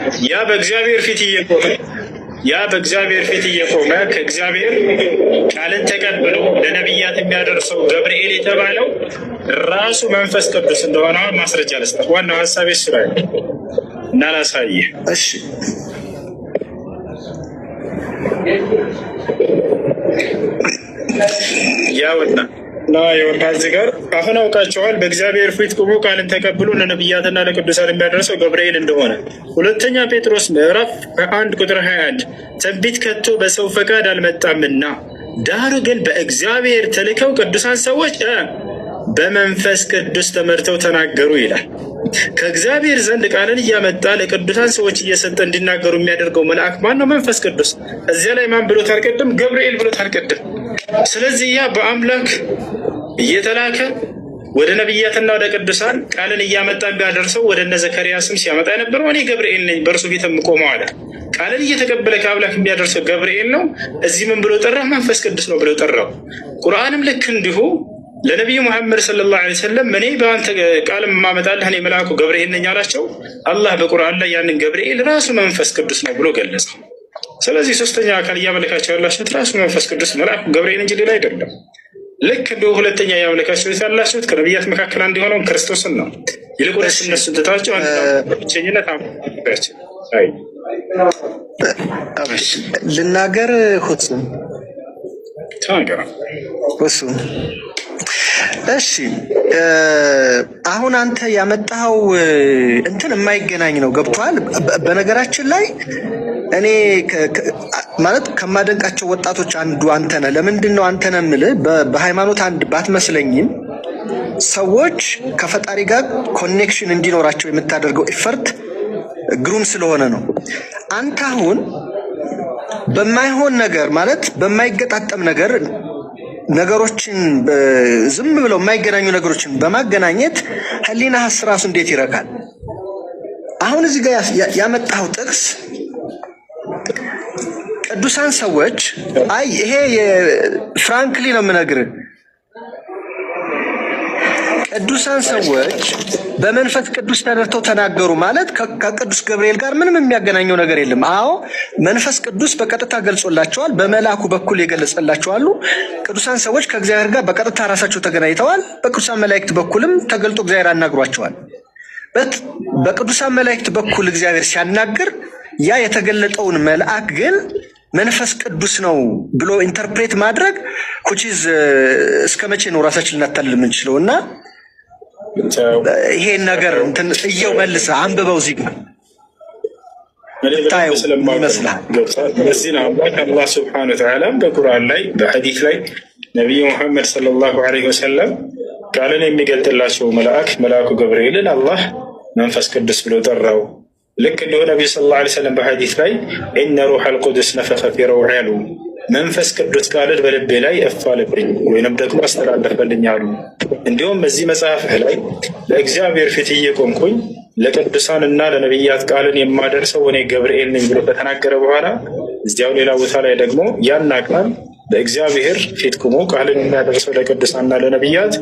በእግዚአብሔር ፊት እየቆመ ከእግዚአብሔር ቃልን ተቀብሎ ለነቢያት የሚያደርሰው ገብርኤል የተባለው ራሱ መንፈስ ቅዱስ እንደሆነ ማስረጃ ልስጠት። ዋናው ሀሳቤ እሱ ላይ እና ላሳይህ። እሺ ያውና እዚህ ጋር አሁን አውቃቸዋል። በእግዚአብሔር ፊት ቆሞ ቃልን ተቀብሎ ለነቢያትና ለቅዱሳን የሚያደርሰው ገብርኤል እንደሆነ። ሁለተኛ ጴጥሮስ ምዕራፍ 1 ቁጥር 21 ትንቢት ከቶ በሰው ፈቃድ አልመጣምና ዳሩ ግን በእግዚአብሔር ተልከው ቅዱሳን ሰዎች በመንፈስ ቅዱስ ተመርተው ተናገሩ ይላል። ከእግዚአብሔር ዘንድ ቃልን እያመጣ ለቅዱሳን ሰዎች እየሰጠ እንዲናገሩ የሚያደርገው መልአክ ማን ነው? መንፈስ ቅዱስ። እዚያ ላይ ማን ብሎታል? ቅድም ገብርኤል ብሎታል ቅድም። ስለዚህ ያ በአምላክ እየተላከ ወደ ነቢያትና ወደ ቅዱሳን ቃልን እያመጣ ቢያደርሰው ወደ እነ ዘከርያስም ሲያመጣ የነበረው እኔ ገብርኤል ነኝ በእርሱ ፊት የምቆመው አለ። ቃልን እየተቀበለ ከአምላክ የሚያደርሰው ገብርኤል ነው። እዚህ ምን ብሎ ጠራ? መንፈስ ቅዱስ ነው ብሎ ጠራው። ቁርአንም ልክ እንዲሁ ለነቢዩ ሙሐመድ ሰለላሁ ዐለይሂ ወሰለም እኔ በአንተ ቃል የማመጣልህ እኔ መልአኩ ገብርኤል ነኝ አላቸው። አላህ በቁርአን ላይ ያንን ገብርኤል ራሱ መንፈስ ቅዱስ ነው ብሎ ገለጸ። ስለዚህ ሶስተኛ አካል እያመለካቸው ያላችሁት ራሱ መንፈስ ቅዱስ መልአኩ ገብርኤል እንጂ ሌላ አይደለም። ልክ እንዲሁ ሁለተኛ እያመለካችሁት ያላችሁት ከነቢያት መካከል አንዱ የሆነውን ክርስቶስን ነው። ይልቁንስ እነሱን ትታችሁ ብቸኝነት አምላካችን ልናገር ሁሱ እሺ አሁን አንተ ያመጣው እንትን የማይገናኝ ነው። ገብቷል? በነገራችን ላይ እኔ ማለት ከማደንቃቸው ወጣቶች አንዱ አንተ ነህ። ለምንድን ነው አንተ ነህ የምልህ? በሃይማኖት አንድ ባትመስለኝም ሰዎች ከፈጣሪ ጋር ኮኔክሽን እንዲኖራቸው የምታደርገው ኢፈርት ግሩም ስለሆነ ነው። አንተ አሁን በማይሆን ነገር ማለት በማይገጣጠም ነገር ነገሮችን ዝም ብለው የማይገናኙ ነገሮችን በማገናኘት ህሊናህ ራሱ እንዴት ይረካል? አሁን እዚህ ጋር ያመጣው ጥቅስ ቅዱሳን ሰዎች ይሄ ፍራንክሊ ነው የምነግርህ፣ ቅዱሳን ሰዎች በመንፈስ ቅዱስ ተደርተው ተናገሩ ማለት ከቅዱስ ገብርኤል ጋር ምንም የሚያገናኘው ነገር የለም። አዎ መንፈስ ቅዱስ በቀጥታ ገልጾላቸዋል፣ በመልአኩ በኩል የገለጸላቸዋሉ። ቅዱሳን ሰዎች ከእግዚአብሔር ጋር በቀጥታ ራሳቸው ተገናኝተዋል። በቅዱሳን መላእክት በኩልም ተገልጦ እግዚአብሔር አናግሯቸዋል። በቅዱሳን መላእክት በኩል እግዚአብሔር ሲያናግር ያ የተገለጠውን መልአክ ግን መንፈስ ቅዱስ ነው ብሎ ኢንተርፕሬት ማድረግ ኩቺዝ እስከ መቼ ነው ራሳችን ልናታልል የምንችለው? እና ይሄን ነገር እንትን እየው መልሰህ አንብበው እዚህ ጋር ታየው ይመስላል። በዚህ ነው አላህ ሱብሓነሁ ወተዓላ በቁርአን ላይ በሐዲስ ላይ ነቢዩ ሙሐመድ ሰለላሁ ዐለይሂ ወሰለም ቃልን የሚገልጥላቸው መልአኩ ገብርኤልን አላህ መንፈስ ቅዱስ ብሎ ጠራው። ልክ እንዲሁ ነቢዩ ሰለላሁ ዐለይሂ ወሰለም በሐዲስ ላይ ኢነ ሩሐል ቁዱስ ነፈኸ ፊ ረውዒ አሉ። መንፈስ ቅዱስ ቃልን በልቤ ላይ እፍ አለብኝ ወይንም ደግሞ አስተላለፈልኝ አሉ። እንዲሁም በዚህ መጽሐፍህ ላይ በእግዚአብሔር ፊት እየቆምኩኝ ለቅዱሳን እና ለነቢያት ቃልን የማደርሰው እኔ ገብርኤል ነኝ ብሎ ከተናገረ በኋላ እዚያው ሌላ ቦታ ላይ ደግሞ ያን ቃል በእግዚአብሔር ፊት ቆሞ ቃልን የሚያደርሰው ለቅዱሳንና ለነቢያት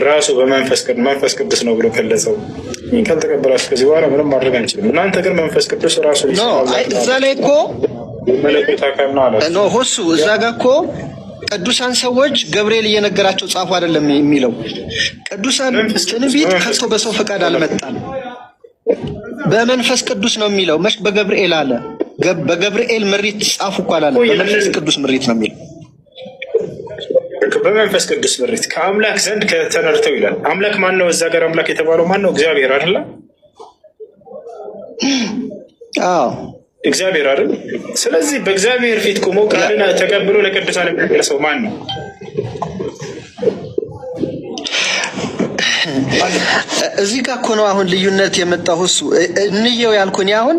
ራሱ በመንፈስ ቅዱስ ነው ብሎ ገለጸው። ይህን ካልተቀበላችሁ ከዚህ በኋላ ምንም ማድረግ አንችልም። እናንተ ግን መንፈስ ቅዱስ ራሱ እዛ ላይ እኮ መለኮት አካል ነው አለ ሁሱ እዛ ጋ እኮ ቅዱሳን ሰዎች ገብርኤል እየነገራቸው ጻፉ አይደለም የሚለው። ቅዱሳን ትንቢት ከቶ በሰው ፈቃድ አልመጣም፣ በመንፈስ ቅዱስ ነው የሚለው። መች በገብርኤል አለ? በገብርኤል ምሪት ጻፉ እኮ አላለም። በመንፈስ ቅዱስ ምሪት ነው የሚለው። በመንፈስ ቅዱስ ምሪት ከአምላክ ዘንድ ከተነርተው ይላል። አምላክ ማን ነው? እዛ ጋር አምላክ የተባለው ማን ነው? እግዚአብሔር አይደለ? አዎ እግዚአብሔር አይደል? ስለዚህ በእግዚአብሔር ፊት ቆሞ ቃልን ተቀብሎ ለቅዱሳን የሚያደርሰው ማን ነው? እዚህ ጋር እኮ ነው አሁን ልዩነት የመጣው። እሱ እንየው ያልኩኝ አሁን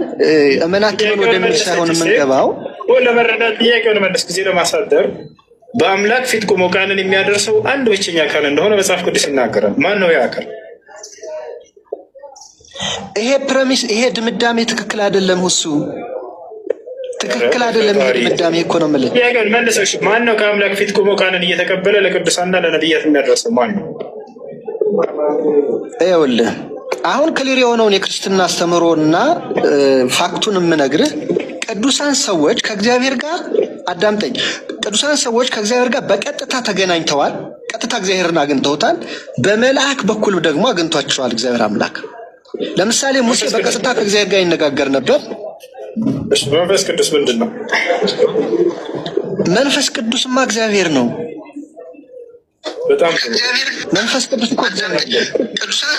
እመናችንን ወደሚል ሳይሆን የምንገባው ለመረዳት ጥያቄውን መለስ ጊዜ ለማሳደር በአምላክ ፊት ቆሞ ቃልን የሚያደርሰው አንድ ብቸኛ አካል እንደሆነ መጽሐፍ ቅዱስ ይናገራል። ማን ነው ያ አካል? ይሄ ፕሬሚስ፣ ይሄ ድምዳሜ ትክክል አይደለም። እሱ ትክክል አይደለም። ይሄ ድምዳሜ እኮ ነው የምልህ። ጥያቄውን መልሰሽ ማን ነው ከአምላክ ፊት ቆሞ ቃልን እየተቀበለ ለቅዱሳንና ለነቢያት የሚያደርሰው ማን ነው? ይኸውልህ አሁን ክሊር የሆነውን የክርስትና አስተምህሮና ፋክቱን የምነግርህ ቅዱሳን ሰዎች ከእግዚአብሔር ጋር አዳምጠኝ። ቅዱሳን ሰዎች ከእግዚአብሔር ጋር በቀጥታ ተገናኝተዋል። ቀጥታ እግዚአብሔርን አግኝተውታል። በመልአክ በኩል ደግሞ አግኝቷቸዋል እግዚአብሔር አምላክ። ለምሳሌ ሙሴ በቀጥታ ከእግዚአብሔር ጋር ይነጋገር ነበር። መንፈስ ቅዱስ ምንድን ነው? መንፈስ ቅዱስማ እግዚአብሔር ነው። በጣም መንፈስ ቅዱስ እኮ እግዚአብሔር ነው። ቅዱሳን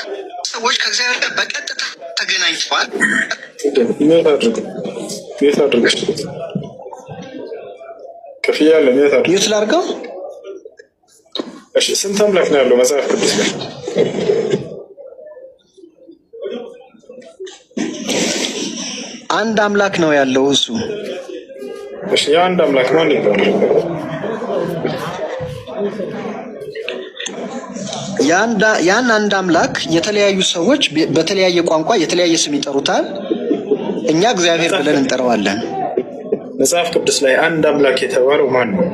ሰዎች ከእግዚአብሔር ጋር በቀጥታ ተገናኝተዋል። የት አድርገው ከፍያ ለሚያት አድርገው የት ላድርገው? እሺ ስንት አምላክ ነው ያለው መጽሐፍ ቅዱስ ላይ? አንድ አምላክ ነው ያለው እሱ። እሺ የአንድ አምላክ ማን ይባላል? ያን አንድ አምላክ የተለያዩ ሰዎች በተለያየ ቋንቋ የተለያየ ስም ይጠሩታል። እኛ እግዚአብሔር ብለን እንጠራዋለን። መጽሐፍ ቅዱስ ላይ አንድ አምላክ የተባለው ማን ነው?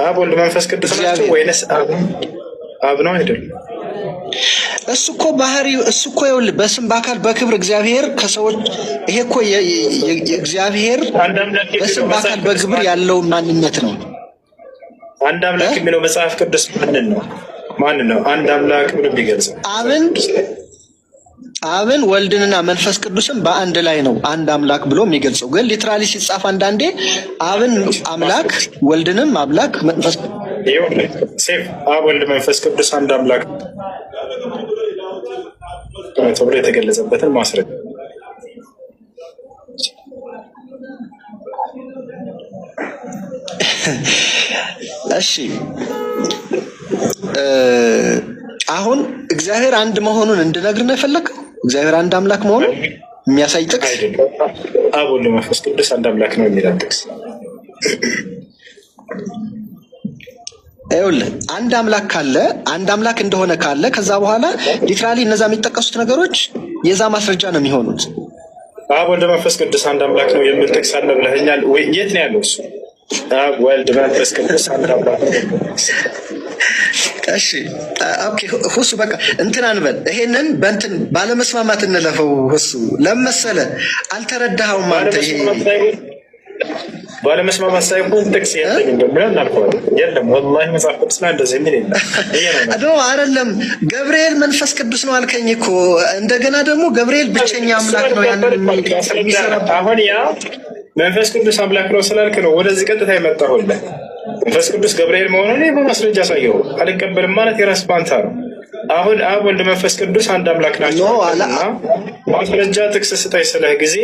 አብ ወልድ መንፈስ ቅዱስ ናቸው ወይንስ አብ ነው? አይደለም። እሱ እኮ ባህሪው እሱ እኮ ይኸውልህ በስም በአካል በክብር እግዚአብሔር ከሰዎች ይሄ እኮ የእግዚአብሔር በስም በአካል በክብር ያለው ማንነት ነው። አንድ አምላክ የሚለው መጽሐፍ ቅዱስ ማን ነው? አንድ አምላክ ብሎ የሚገልጸው አብን ወልድንና መንፈስ ቅዱስን በአንድ ላይ ነው አንድ አምላክ ብሎ የሚገልጸው። ግን ሊትራሊ ሲጻፍ አንዳንዴ አብን አምላክ ወልድንም አምላክ መንፈስ አብ ወልድ መንፈስ ቅዱስ አንድ አምላክ ተብሎ የተገለጸበትን ማስረጃ እሺ አሁን እግዚአብሔር አንድ መሆኑን እንድነግር ነው የፈለግከው? እግዚአብሔር አንድ አምላክ መሆኑን የሚያሳይ ጥቅስ አብ ወልድ መንፈስ ቅዱስ አንድ አምላክ ነው የሚለው ጥቅስ። ይኸውልህ አንድ አምላክ ካለ አንድ አምላክ እንደሆነ ካለ ከዛ በኋላ ሊትራሊ እነዛ የሚጠቀሱት ነገሮች የዛ ማስረጃ ነው የሚሆኑት። አብ ወልድ መንፈስ ቅዱስ አንድ አምላክ ነው የሚል ጥቅስ አለ ብለኸኛል ወይ? የት ነው ያለው እሱ? አብ ወልድ መንፈስ ቅዱስ አንድ አምላክ ነው። እሺ ኦኬ ሁሱ በቃ እንትን አንበል። ይሄንን በእንትን ባለመስማማት እንለፈው። ሁሱ ለመሰለ አልተረዳኸውም አንተ። ይሄ ባለመስማማት ሳይሆን ጥቅስ ያለኝ እንደምን አልኳት። የለም ወላሂ መጽሐፍ ቅዱስ ላይ እንደዚህ ምን ይላል? አዶ አይደለም ገብርኤል መንፈስ ቅዱስ ነው አልከኝ እኮ። እንደገና ደግሞ ገብርኤል ብቸኛ አምላክ ነው ያንን የሚሰራ። አሁን ያ መንፈስ ቅዱስ አምላክ ነው ስላልክ ነው ወደዚህ ቀጥታ የመጣሁልህ። መንፈስ ቅዱስ ገብርኤል መሆኑን በማስረጃ ሳየው አልቀበልም ማለት የራስ ፓንታ ነው። አሁን አብ ወልድ መንፈስ ቅዱስ አንድ አምላክ ናቸው እና ማስረጃ ጥቅስ ስጠኝ ስለህ ጊዜ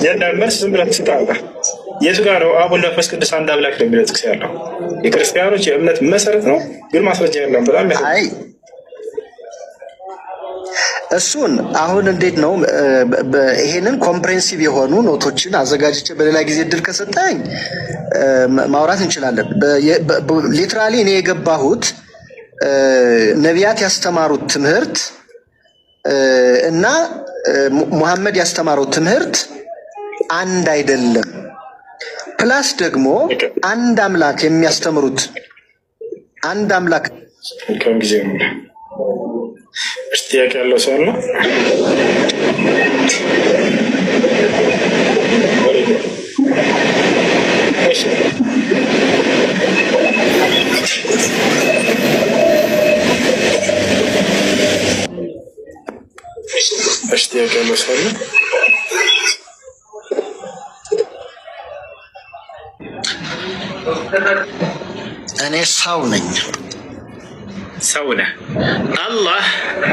የለም መልስ ዝም ብለህ ትስጣለህ። የቱ ጋር ነው አብ ወልድ መንፈስ ቅዱስ አንድ አምላክ ነው የሚለው ጥቅስ ያለው? የክርስቲያኖች የእምነት መሰረት ነው፣ ግን ማስረጃ የለም። በጣም እሱን አሁን እንዴት ነው ይሄንን ኮምፕሬንሲቭ የሆኑ ኖቶችን አዘጋጅቼ በሌላ ጊዜ እድል ከሰጠኝ ማውራት እንችላለን። ሊትራሊ እኔ የገባሁት ነቢያት ያስተማሩት ትምህርት እና ሙሐመድ ያስተማረው ትምህርት አንድ አይደለም። ፕላስ ደግሞ አንድ አምላክ የሚያስተምሩት አንድ አምላክ ከጊዜ ጥያቄ ያለው ሰው ነው። እሺ ጥያቄ ያለው ሰው ነው። እኔ ሰው ነኝ። ሰው ነህ። አላህ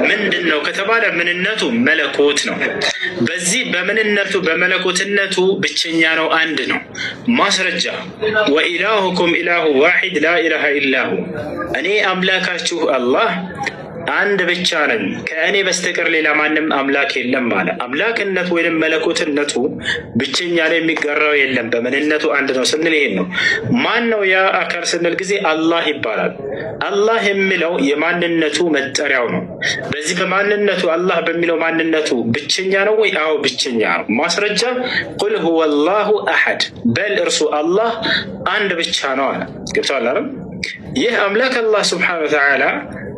ምንድን ነው ከተባለ ምንነቱ መለኮት ነው። በዚህ በምንነቱ በመለኮትነቱ ብቸኛ ነው፣ አንድ ነው። ማስረጃ ወኢላሁኩም ኢላሁ ዋሂድ ላኢላሃ ኢላሁ፣ እኔ አምላካችሁ አላህ አንድ ብቻ ነኝ፣ ከእኔ በስተቀር ሌላ ማንም አምላክ የለም አለ። አምላክነቱ ወይም መለኮትነቱ ብቸኛ ላይ የሚጋራው የለም፣ በምንነቱ አንድ ነው ስንል ይሄን ነው። ማን ነው ያ አካል ስንል ጊዜ አላህ ይባላል። አላህ የሚለው የማንነቱ መጠሪያው ነው። በዚህ በማንነቱ አላህ በሚለው ማንነቱ ብቸኛ ነው ወይ? አዎ ብቸኛ ነው። ማስረጃ ቁል ሁወ አላሁ አሐድ፣ በል እርሱ አላህ አንድ ብቻ ነው አለ። ገብቶሃል አይደል? ይህ አምላክ አላህ ስብሐነሁ ወተዓላ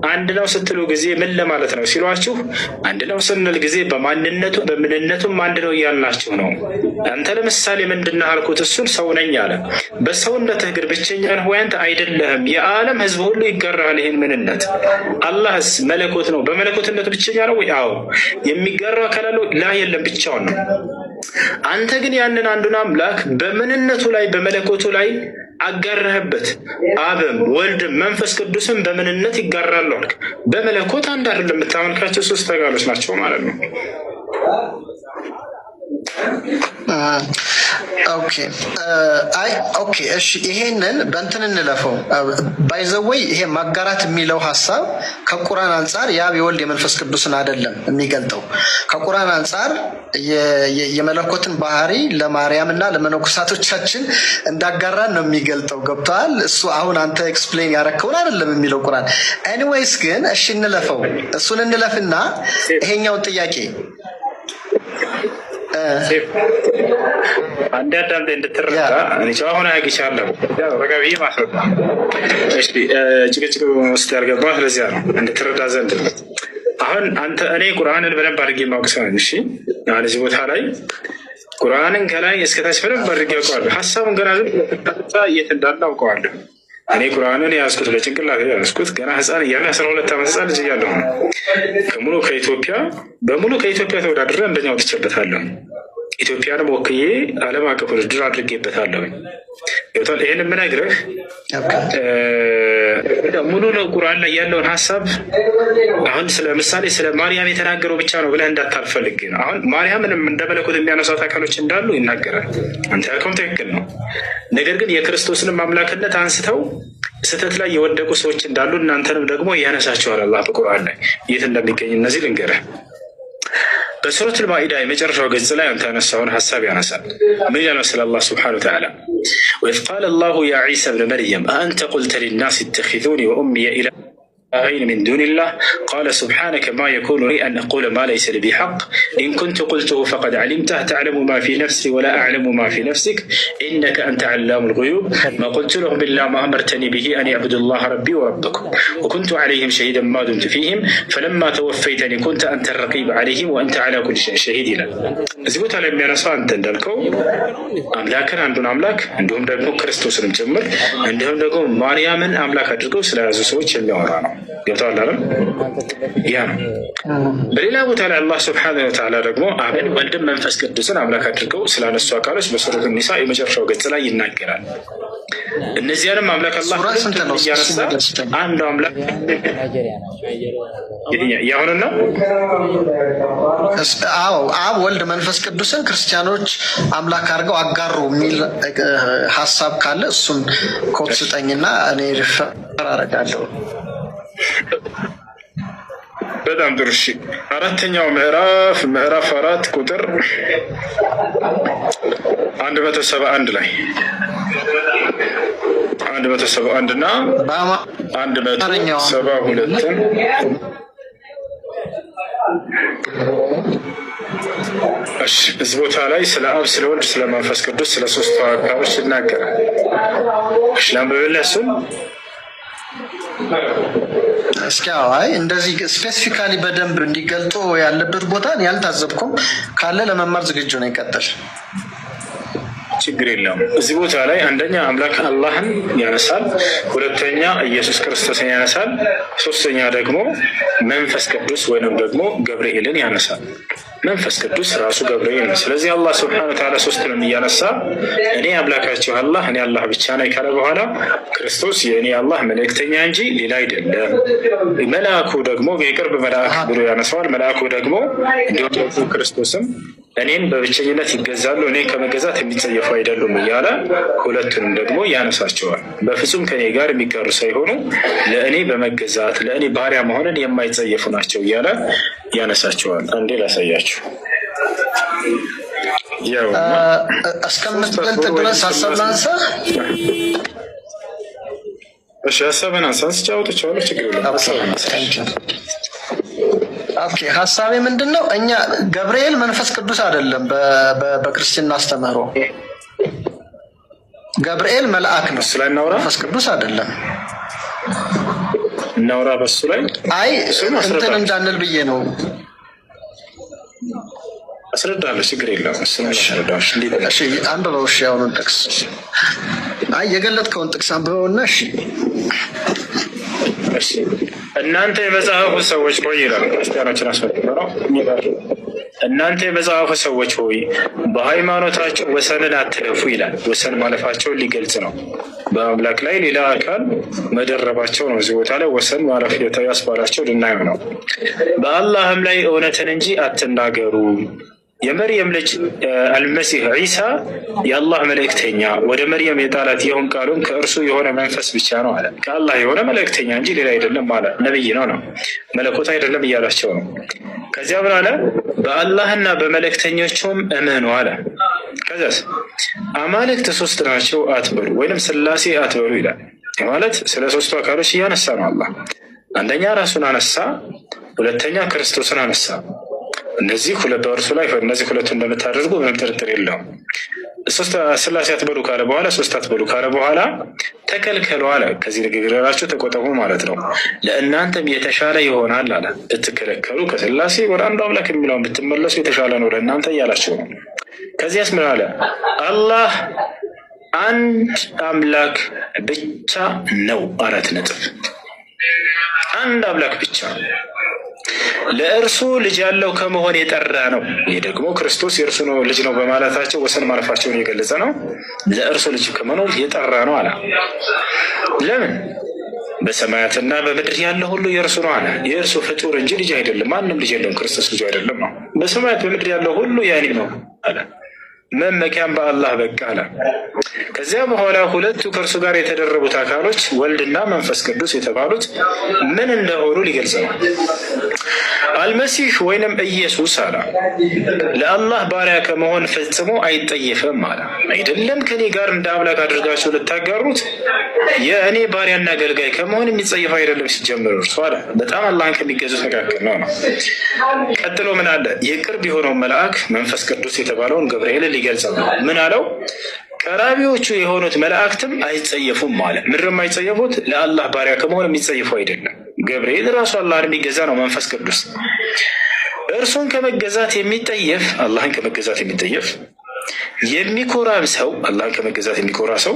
አንድ ነው ስትሉ ጊዜ ምን ለማለት ነው ሲሏችሁ፣ አንድ ነው ስንል ጊዜ በማንነቱ በምንነቱም አንድ ነው እያልናችሁ ነው። አንተ ለምሳሌ ምንድነው አልኩት፣ እሱን ሰው ነኝ አለ። በሰውነትህ ግን ብቸኛ ነህ ወይ? አንተ አይደለህም። የዓለም ህዝብ ሁሉ ይጋራል ይህን ምንነት። አላህስ መለኮት ነው፣ በመለኮትነቱ ብቸኛ ነው ወይ? አዎ። የሚጋራው አካል አለው? ላ የለም፣ ብቻውን ነው። አንተ ግን ያንን አንዱን አምላክ በምንነቱ ላይ በመለኮቱ ላይ አጋራህበት። አብም ወልድም መንፈስ ቅዱስም በምንነት ይጋራሉ አልክ። በመለኮት አንድ አይደለም የምታመልካቸው፣ ሶስት አካሎች ናቸው ማለት ነው። ኦኬ እሺ፣ ይሄንን በእንትን እንለፈው። ባይዘወይ ይሄ ማጋራት የሚለው ሀሳብ ከቁርአን አንጻር የአብ የወልድ የመንፈስ ቅዱስን አይደለም የሚገልጠው። ከቁርአን አንጻር የመለኮትን ባህሪ ለማርያም እና ለመነኮሳቶቻችን እንዳጋራን ነው የሚገልጠው። ገብተዋል? እሱ አሁን አንተ ኤክስፕሌን ያረከውን አይደለም የሚለው ቁርአን። ኤኒዌይስ ግን እሺ እንለፈው፣ እሱን እንለፍና ይሄኛውን ጥያቄ አንድ አዳምጤ እንድትረዳ አሁን አያግቻለሁ ረጋቢ ማስረዳ ጭቅጭቅ ውስጥ ያልገባ ስለዚያ ነው እንድትረዳ ዘንድ ነው። አሁን አንተ እኔ ቁርአንን በደንብ አድርጌ ማወቅ ሰው ነኝ። እሺ አሁን እዚህ ቦታ ላይ ቁርአንን ከላይ እስከታች በደንብ አድርጌ አውቀዋለሁ። ሀሳቡን ገና የት እንዳለ አውቀዋለሁ። እኔ ቁርአንን ያዝኩት ለጭንቅላት ያዝኩት ገና ህፃን እያለ 12 ዓመት ህፃን ልጅ እያለሁ ነው። በሙሉ ከኢትዮጵያ ተወዳድሬ አንደኛ ወጥቼበታለሁ። ኢትዮጵያንም ወክዬ ዓለም አቀፍ ውድድር አድርጌበታለሁ። ይህን የምነግርህ ሙሉ ነው ቁርአን ላይ ያለውን ሀሳብ አሁን ምሳሌ ስለ ማርያም የተናገረው ብቻ ነው ብለህ እንዳታልፈልግ። አሁን ማርያምንም እንደ መለኮት የሚያነሷት አካሎች እንዳሉ ይናገራል። አንተ ያልከውም ትክክል ነው። ነገር ግን የክርስቶስንም አምላክነት አንስተው ስህተት ላይ የወደቁ ሰዎች እንዳሉ እናንተንም ደግሞ ያነሳቸዋል አላህ በቁርአን ላይ። የት እንደሚገኝ እነዚህ ልንገርህ። በሱረቱል ማኢዳ የመጨረሻው ገጽ ላይ አንተ ያነሳውን ሀሳብ ያነሳል። ምን ይላል ስለ አላህ ስብሐነሁ ወተዓላ ወኢዝ ቃለ አላሁ ያ ዒሳ ብነ መርየም አአንተ ቁልተ ሊናስ ኢተኺዙኒ ወኡሚየ ኢላሀይን ሚን ዱኒላህ ቃለ ሱብሓነከ ማ የኩኑ ሊ አን አቁለ ማ ለይሰ ሊ ቢሐቅ ኢን ኩንቱ ቁልቱሁ ፈቀድ ዐሊምተህ ተዕለሙ ማ ፊ ነፍሲ ወላ አዕለሙ ማ ፊ ነፍሲክ ኢነከ አንተ ዐላሙል ጉዩብ ማ ቁልቱ ለሁም ኢላ ማ አመርተኒ ቢሂ አን ያዕቡዱላህ ረቢ ወረበኩም ወኩንቱ ዐለይሂም ሸሂደን ማ ዱምቱ ፊሂም ፈለማ ተወፈይተኒ ኩንተ አንተ ረቂበ ዐለይሂም ወአንተ ዐላ ኩሊ ሸይኢን ሸሂድ ይላል። እዚህ ቦታ ላይ የሚያነሳው አንተ እንዳልከው አምላክን አንዱን አምላክ እንዲሁም ደግሞ ክርስቶስንም ጭምር እንዲሁም ደግሞ ማርያምን አምላክ አድርገው ስለያዙ ሰዎች የሚያወራ ነው። ገብተዋል አይደል? ያ ነው። በሌላ ቦታ ላይ አላህ ስብሐነሁ ወተዓላ ደግሞ አብን ወልድን መንፈስ ቅዱስን አምላክ አድርገው ስላነሱ አካሎች በሱረቱ ኒሳ የመጨረሻው ገጽ ላይ ይናገራል። እነዚያንም አምላክ አላህ እያነሳ አንዱ አምላክ ያሁን ነው። አዎ አብ ወልድ መንፈስ ቅዱስን ክርስቲያኖች አምላክ አድርገው አጋሩ የሚል ሀሳብ ካለ እሱን ኮድ ስጠኝና እኔ ሪፈር አደርጋለሁ። በጣም ጥሩ። እሺ አራተኛው ምዕራፍ 4 ቁጥር 171 ላይ 171 እና 172 እዚህ ቦታ ላይ ስለ አብ ስለ ወልድ ስለ መንፈስ ቅዱስ ስለ ሶስቱ አካሎች ይናገራል። እሺ ላንብብልህ እሱን። እስኪ አይ እንደዚህ ስፔሲፊካሊ በደንብ እንዲገልጡ ያለበት ቦታ ያልታዘብኩም ካለ ለመማር ዝግጁ ነው። ይቀጥል። ችግር የለውም። እዚህ ቦታ ላይ አንደኛ አምላክ አላህን ያነሳል፣ ሁለተኛ ኢየሱስ ክርስቶስን ያነሳል፣ ሶስተኛ ደግሞ መንፈስ ቅዱስ ወይንም ደግሞ ገብርኤልን ያነሳል። መንፈስ ቅዱስ ራሱ ገብርኤል ነው። ስለዚህ አላህ ስብሐነሁ ወተዓላ ሶስቱንም እያነሳ እኔ አምላካችሁ አላህ እኔ አላህ ብቻ ነኝ ካለ በኋላ ክርስቶስ የእኔ አላህ መልእክተኛ እንጂ ሌላ አይደለም። መልአኩ ደግሞ የቅርብ መልአክ ብሎ ያነሳዋል። መልአኩ ደግሞ እንዲሁ ክርስቶስም እኔን በብቸኝነት ይገዛሉ፣ እኔ ከመገዛት የሚጸየፉ አይደሉም እያለ ሁለቱንም ደግሞ ያነሳቸዋል። በፍጹም ከኔ ጋር የሚጋሩ ሳይሆኑ ለእኔ በመገዛት ለእኔ ባሪያ መሆንን የማይጸየፉ ናቸው እያለ ያነሳቸዋል። አንዴ ላሳያችሁ። እስከምትገልጥ ድረስ ሀሳብ ላንሳ። እሺ ሀሳብን አንሳ። ስጫወቶቻለሁ ችግር የለም። ኦኬ ሀሳቤ ምንድን ነው? እኛ ገብርኤል መንፈስ ቅዱስ አይደለም። በክርስትና አስተምህሮ ገብርኤል መልአክ ነው፣ መንፈስ ቅዱስ አይደለም። እናውራ በሱ ላይ። አይ እንትን እንዳንል ብዬ ነው። አስረዳለሁ፣ ችግር የለም። እሺ አንብበው። እሺ አሁኑን ጥቅስ አይ የገለጥከውን ጥቅስ አንብበውና እሺ እናንተ የመጽሐፉ ሰዎች ሆይ ይላል። ክርስቲያኖችን አስመልክቶ ነው። እናንተ የመጽሐፉ ሰዎች ሆይ በሃይማኖታቸው ወሰንን አትለፉ ይላል። ወሰን ማለፋቸውን ሊገልጽ ነው። በአምላክ ላይ ሌላ አካል መደረባቸው ነው። እዚህ ቦታ ላይ ወሰን ማለፍ ያስባላቸው ልናየው ነው። በአላህም ላይ እውነትን እንጂ አትናገሩ። የመርየም ልጅ አልመሲህ ዒሳ የአላህ መልእክተኛ ወደ መርየም የጣላት ይሁን ቃሉም ከእርሱ የሆነ መንፈስ ብቻ ነው አለ። ከአላህ የሆነ መልእክተኛ እንጂ ሌላ አይደለም አለ። ነብይ ነው መለኮት አይደለም እያላቸው ነው። ከዚያ ምን አለ? በአላህና በመልእክተኞቹም እመኑ አለ። ከዚያስ አማልክት ሶስት ናቸው አትበሉ፣ ወይም ስላሴ አትበሉ ይላል። ማለት ስለ ሶስቱ አካሎች እያነሳ ነው አላህ። አንደኛ ራሱን አነሳ፣ ሁለተኛ ክርስቶስን አነሳ። እነዚህ ሁለት በእርሱ ላይ እነዚህ ሁለቱ እንደምታደርጉ ምንም ጥርጥር የለውም። ሶስት ስላሴ አትበሉ ካለ በኋላ ሶስት አትበሉ ካለ በኋላ ተከልከሉ አለ። ከዚህ ንግግራችሁ ተቆጠቡ ማለት ነው። ለእናንተም የተሻለ ይሆናል አለ። ብትከለከሉ ከስላሴ ወደ አንዱ አምላክ የሚለውን ብትመለሱ የተሻለ ነው ለእናንተ እያላቸው ነው። ከዚያስ ምን አለ? አላህ አንድ አምላክ ብቻ ነው። 4 ነጥብ። አንድ አምላክ ብቻ ለእርሱ ልጅ ያለው ከመሆን የጠራ ነው። ይህ ደግሞ ክርስቶስ የእርሱ ነው ልጅ ነው በማለታቸው ወሰን ማለፋቸውን የገለጸ ነው። ለእርሱ ልጅ ከመሆን የጠራ ነው አለ። ለምን? በሰማያትና በምድር ያለ ሁሉ የእርሱ ነው አለ። የእርሱ ፍጡር እንጂ ልጅ አይደለም። ማንም ልጅ የለውም። ክርስቶስ ልጅ አይደለም ነው። በሰማያት በምድር ያለው ሁሉ ያኔ ነው አለ። መመኪያም በአላህ በቃ አለ። ከዚያ በኋላ ሁለቱ ከእርሱ ጋር የተደረቡት አካሎች ወልድና መንፈስ ቅዱስ የተባሉት ምን እንደሆኑ ሊገልጽ ነው። አልመሲህ ወይንም ኢየሱስ አለ ለአላህ ባሪያ ከመሆን ፈጽሞ አይጠየፍም አለ። አይደለም ከኔ ጋር እንደ አምላክ አድርጋችሁ ልታጋሩት የእኔ ባሪያና አገልጋይ ከመሆን የሚጸየፍ አይደለም። ሲጀምር እርሱ አለ በጣም አላህን ከሚገዙት መካከል ነው። ቀጥሎ ምን አለ? የቅርብ የሆነው መልአክ መንፈስ ቅዱስ የተባለውን ገብርኤልን ሊገልጽ ነው። ምን አለው? ቀራቢዎቹ የሆኑት መላእክትም አይጸየፉም አለ። ምድርም አይጸየፉት ለአላህ ባሪያ ከመሆን የሚጸየፉ አይደለም። ገብርኤል ራሱ አላህን የሚገዛ ነው። መንፈስ ቅዱስ እርሱን ከመገዛት የሚጠየፍ አላህን ከመገዛት የሚጠየፍ የሚኮራም ሰው አላህን ከመገዛት የሚኮራ ሰው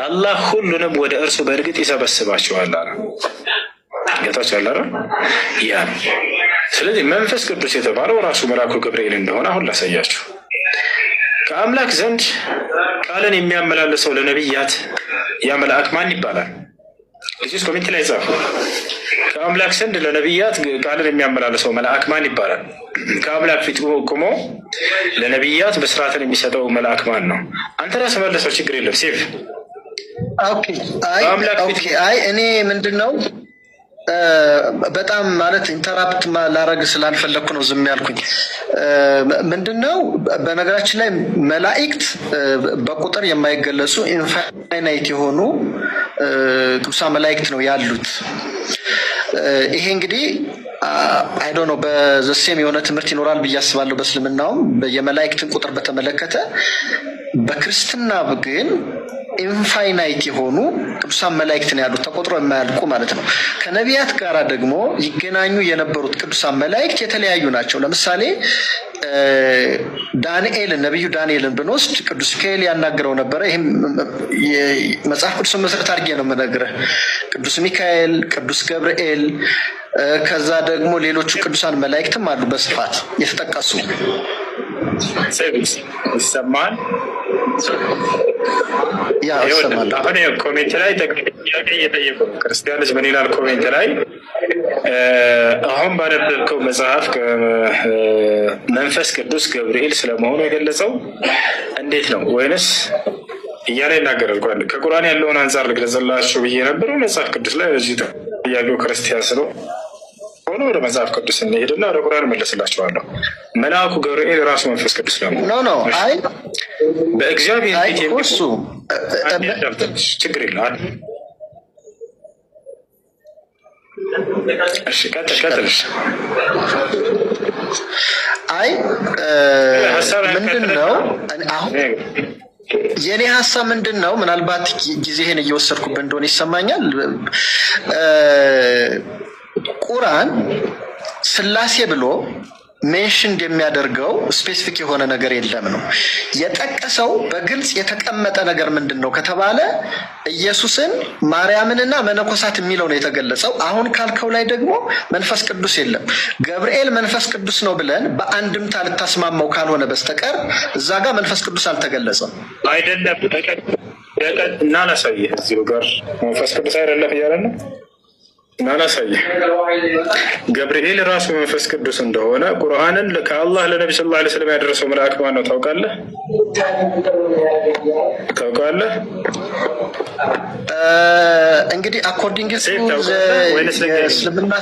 አላህ ሁሉንም ወደ እርሱ በእርግጥ ይሰበስባቸዋል አለ። ገታቸው አለ ያ። ስለዚህ መንፈስ ቅዱስ የተባለው ራሱ መልአኩ ገብርኤል እንደሆነ አሁን ላሳያችሁ። ከአምላክ ዘንድ ቃልን የሚያመላልሰው ለነቢያት ያ መልአክ ማን ይባላል? ልጅስ ኮሜንት ላይ ጻፉ። ከአምላክ ዘንድ ለነቢያት ቃልን የሚያመላልሰው መልአክ ማን ይባላል? ከአምላክ ፊት ቆሞ ለነቢያት በስርዓትን የሚሰጠው መልአክ ማን ነው? አንተ ራስህ መለሰው፣ ችግር የለም ሴፍ። አይ እኔ ምንድን ነው በጣም ማለት ኢንተራፕት ላረግ ስላልፈለግኩ ነው ዝም ያልኩኝ። ምንድነው በነገራችን ላይ መላእክት በቁጥር የማይገለጹ ኢንፋይናይት የሆኑ ቅዱሳን መላእክት ነው ያሉት። ይሄ እንግዲህ አይ ዶንት ኖ በዘሴም የሆነ ትምህርት ይኖራል ብዬ አስባለሁ። በእስልምናውም የመላእክትን ቁጥር በተመለከተ፣ በክርስትና ግን ኢንፋይናይት የሆኑ ቅዱሳን መላእክት ነው ያሉት፣ ተቆጥሮ የማያልቁ ማለት ነው። ከነቢያት ጋራ ደግሞ ይገናኙ የነበሩት ቅዱሳን መላእክት የተለያዩ ናቸው። ለምሳሌ ዳንኤልን፣ ነቢዩ ዳንኤልን ብንወስድ ቅዱስ ሚካኤል ያናገረው ነበረ። ይህም መጽሐፍ ቅዱስን መሰረት አድርጌ ነው የምነግርህ። ቅዱስ ሚካኤል፣ ቅዱስ ገብርኤል፣ ከዛ ደግሞ ሌሎቹ ቅዱሳን መላእክትም አሉ በስፋት የተጠቀሱ። ይሰማል? አሁን ኮሜንት ላይ ጥያቄ እየጠየቁ ነው ክርስቲያኖች። ምን ይላል ኮሜንት ላይ? አሁን ባነበብከው መጽሐፍ መንፈስ ቅዱስ ገብርኤል ስለመሆኑ የገለጸው እንዴት ነው? ወይንስ እያለ ይናገራል። ከቁርአን ያለውን አንጻር ልግለጽላችሁ ብዬ ነበር። መጽሐፍ ቅዱስ ላይ እዚህ ጥያቄው ክርስቲያን ስለ ሆኖ ወደ መጽሐፍ ቅዱስ እንሄድና ወደ ቁርአን መለስላችኋለሁ። መልአኩ ገብርኤል ራሱ መንፈስ ቅዱስ ነው። አይ በእግዚአብሔር ፊት የሚሱ ችግር የለም። እሺ ቀጥልሽ። አይ ምንድን ነው አሁን የኔ ሀሳብ ምንድን ነው? ምናልባት ጊዜህን እየወሰድኩብህ እንደሆነ ይሰማኛል። ቁርአን ስላሴ ብሎ ሜንሽን የሚያደርገው ስፔሲፊክ የሆነ ነገር የለም ነው የጠቀሰው። በግልጽ የተቀመጠ ነገር ምንድን ነው ከተባለ ኢየሱስን ማርያምንና መነኮሳት የሚለው ነው የተገለጸው። አሁን ካልከው ላይ ደግሞ መንፈስ ቅዱስ የለም። ገብርኤል መንፈስ ቅዱስ ነው ብለን በአንድምታ ልታስማማው ካልሆነ በስተቀር እዛ ጋር መንፈስ ቅዱስ አልተገለጸም። አይደለም እና ላሳየህ እዚሁ ጋር መንፈስ ቅዱስ አይደለም እያለ ነው ናላሳየህ ገብርኤል ራሱ መንፈስ ቅዱስ እንደሆነ ቁርአንን ከአላህ ለነቢ ሰለላሁ ዐለይሂ ወሰለም ያደረሰው መልአክ ማን ነው ታውቃለህ? እንግዲህ አኮርዲንግ ቱ እስልምና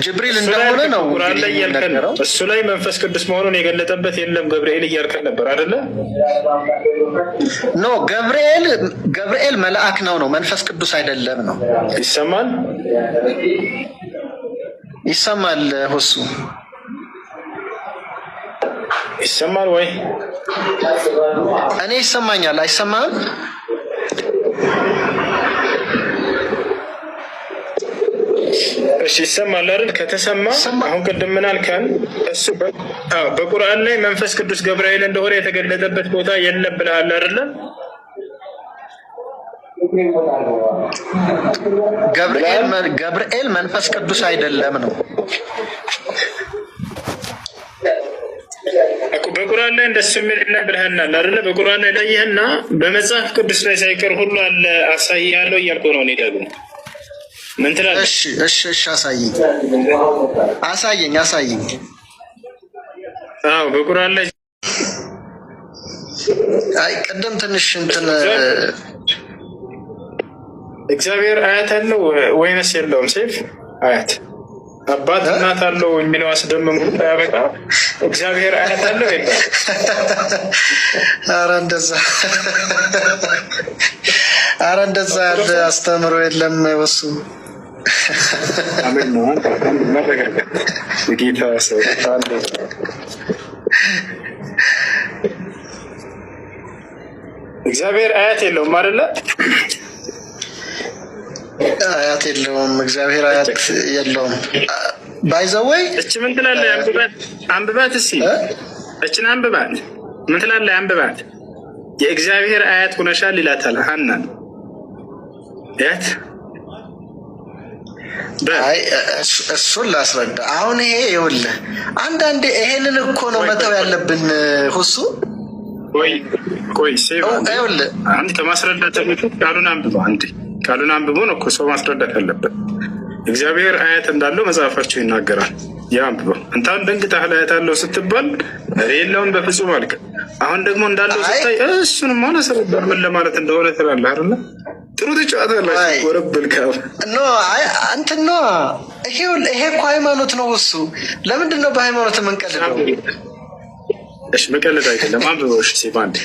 ጅብሪል እንደሆነ ነው ቁርአን ላይ ያልከን። እሱ ላይ መንፈስ ቅዱስ መሆኑን የገለጠበት የለም ገብርኤል እያልከን ነበር አይደለ? ኖ ገብርኤል መልአክ ነው መንፈስ ቅዱስ አይደለም ነው። ይሰማል ሁሱ ይሰማል ወይ? እኔ ይሰማኛል። አይሰማም? እሺ ይሰማል አይደል? ከተሰማ አሁን ቅድም ምን አልከን? እሱ በቁርአን ላይ መንፈስ ቅዱስ ገብርኤል እንደሆነ የተገለጠበት ቦታ የለም ብለሃል አይደለ? ገብርኤል መንፈስ ቅዱስ አይደለም ነው እኮ በቁርአን ላይ እንደሱ የሚል የለም ብለህናል አይደለ? በቁርአን ላይ ይህና በመጽሐፍ ቅዱስ ላይ ሳይቀር ሁሉ አለ አሳይሃለሁ እያልኩ ነው እኔ ደግሞ ምን ትላለህ? እሺ አሳየኝ። አዎ በቁርአን ላይ አይ ቅድም ትንሽ እንትን እግዚአብሔር አያት አለው ወይንስ የለውም? ሴፍ አያት አባት እናት አለው የሚለው አስደምም ያበቃ እግዚአብሔር አያት አለው የለም? ኧረ እንደዛ ያለ አስተምሮ የለም ወሱ አሜን ነው ጌታ ሰው አለ። እግዚአብሔር አያት የለውም አይደለ? አያት የለውም። እግዚአብሔር አያት የለውም። ባይዘወይ እቺ ምን ትላለህ? አንብባት እስኪ እቺን አንብባት። ምን ትላለህ? አንብባት። የእግዚአብሔር አያት ሆነሻል ይላታል ሐናን። ያት እሱን ላስረዳ። አሁን ይሄ ይኸውልህ አንዳንዴ ይሄንን እኮ ነው መተው ያለብን ሁሱ። ቆይ ይኸውልህ አንተ ከማስረዳት በፊት ቃሉን አንብበው። ቃሉን አንብቦ ነው እኮ ሰው ማስረዳት ያለበት። እግዚአብሔር አያት እንዳለው መጽሐፋቸው ይናገራል። ያ አንብበው። አንተ አሁን ደንግጠሃል አያት አለው ስትባል የለውም በፍጹም አልክ። አሁን ደግሞ እንዳለው ስታይ እሱንም ሆነ ሰረበር ምን ለማለት እንደሆነ ትላለህ አይደለ? ጥሩ ትጫወታላችሁ። ወረብልካ እንትን ነው ይሄ እኮ ሃይማኖት ነው እሱ። ለምንድን ነው በሃይማኖት የምንቀልደው? እሺ መቀለድ አይደለም። አንብበው እሺ ሲባንድ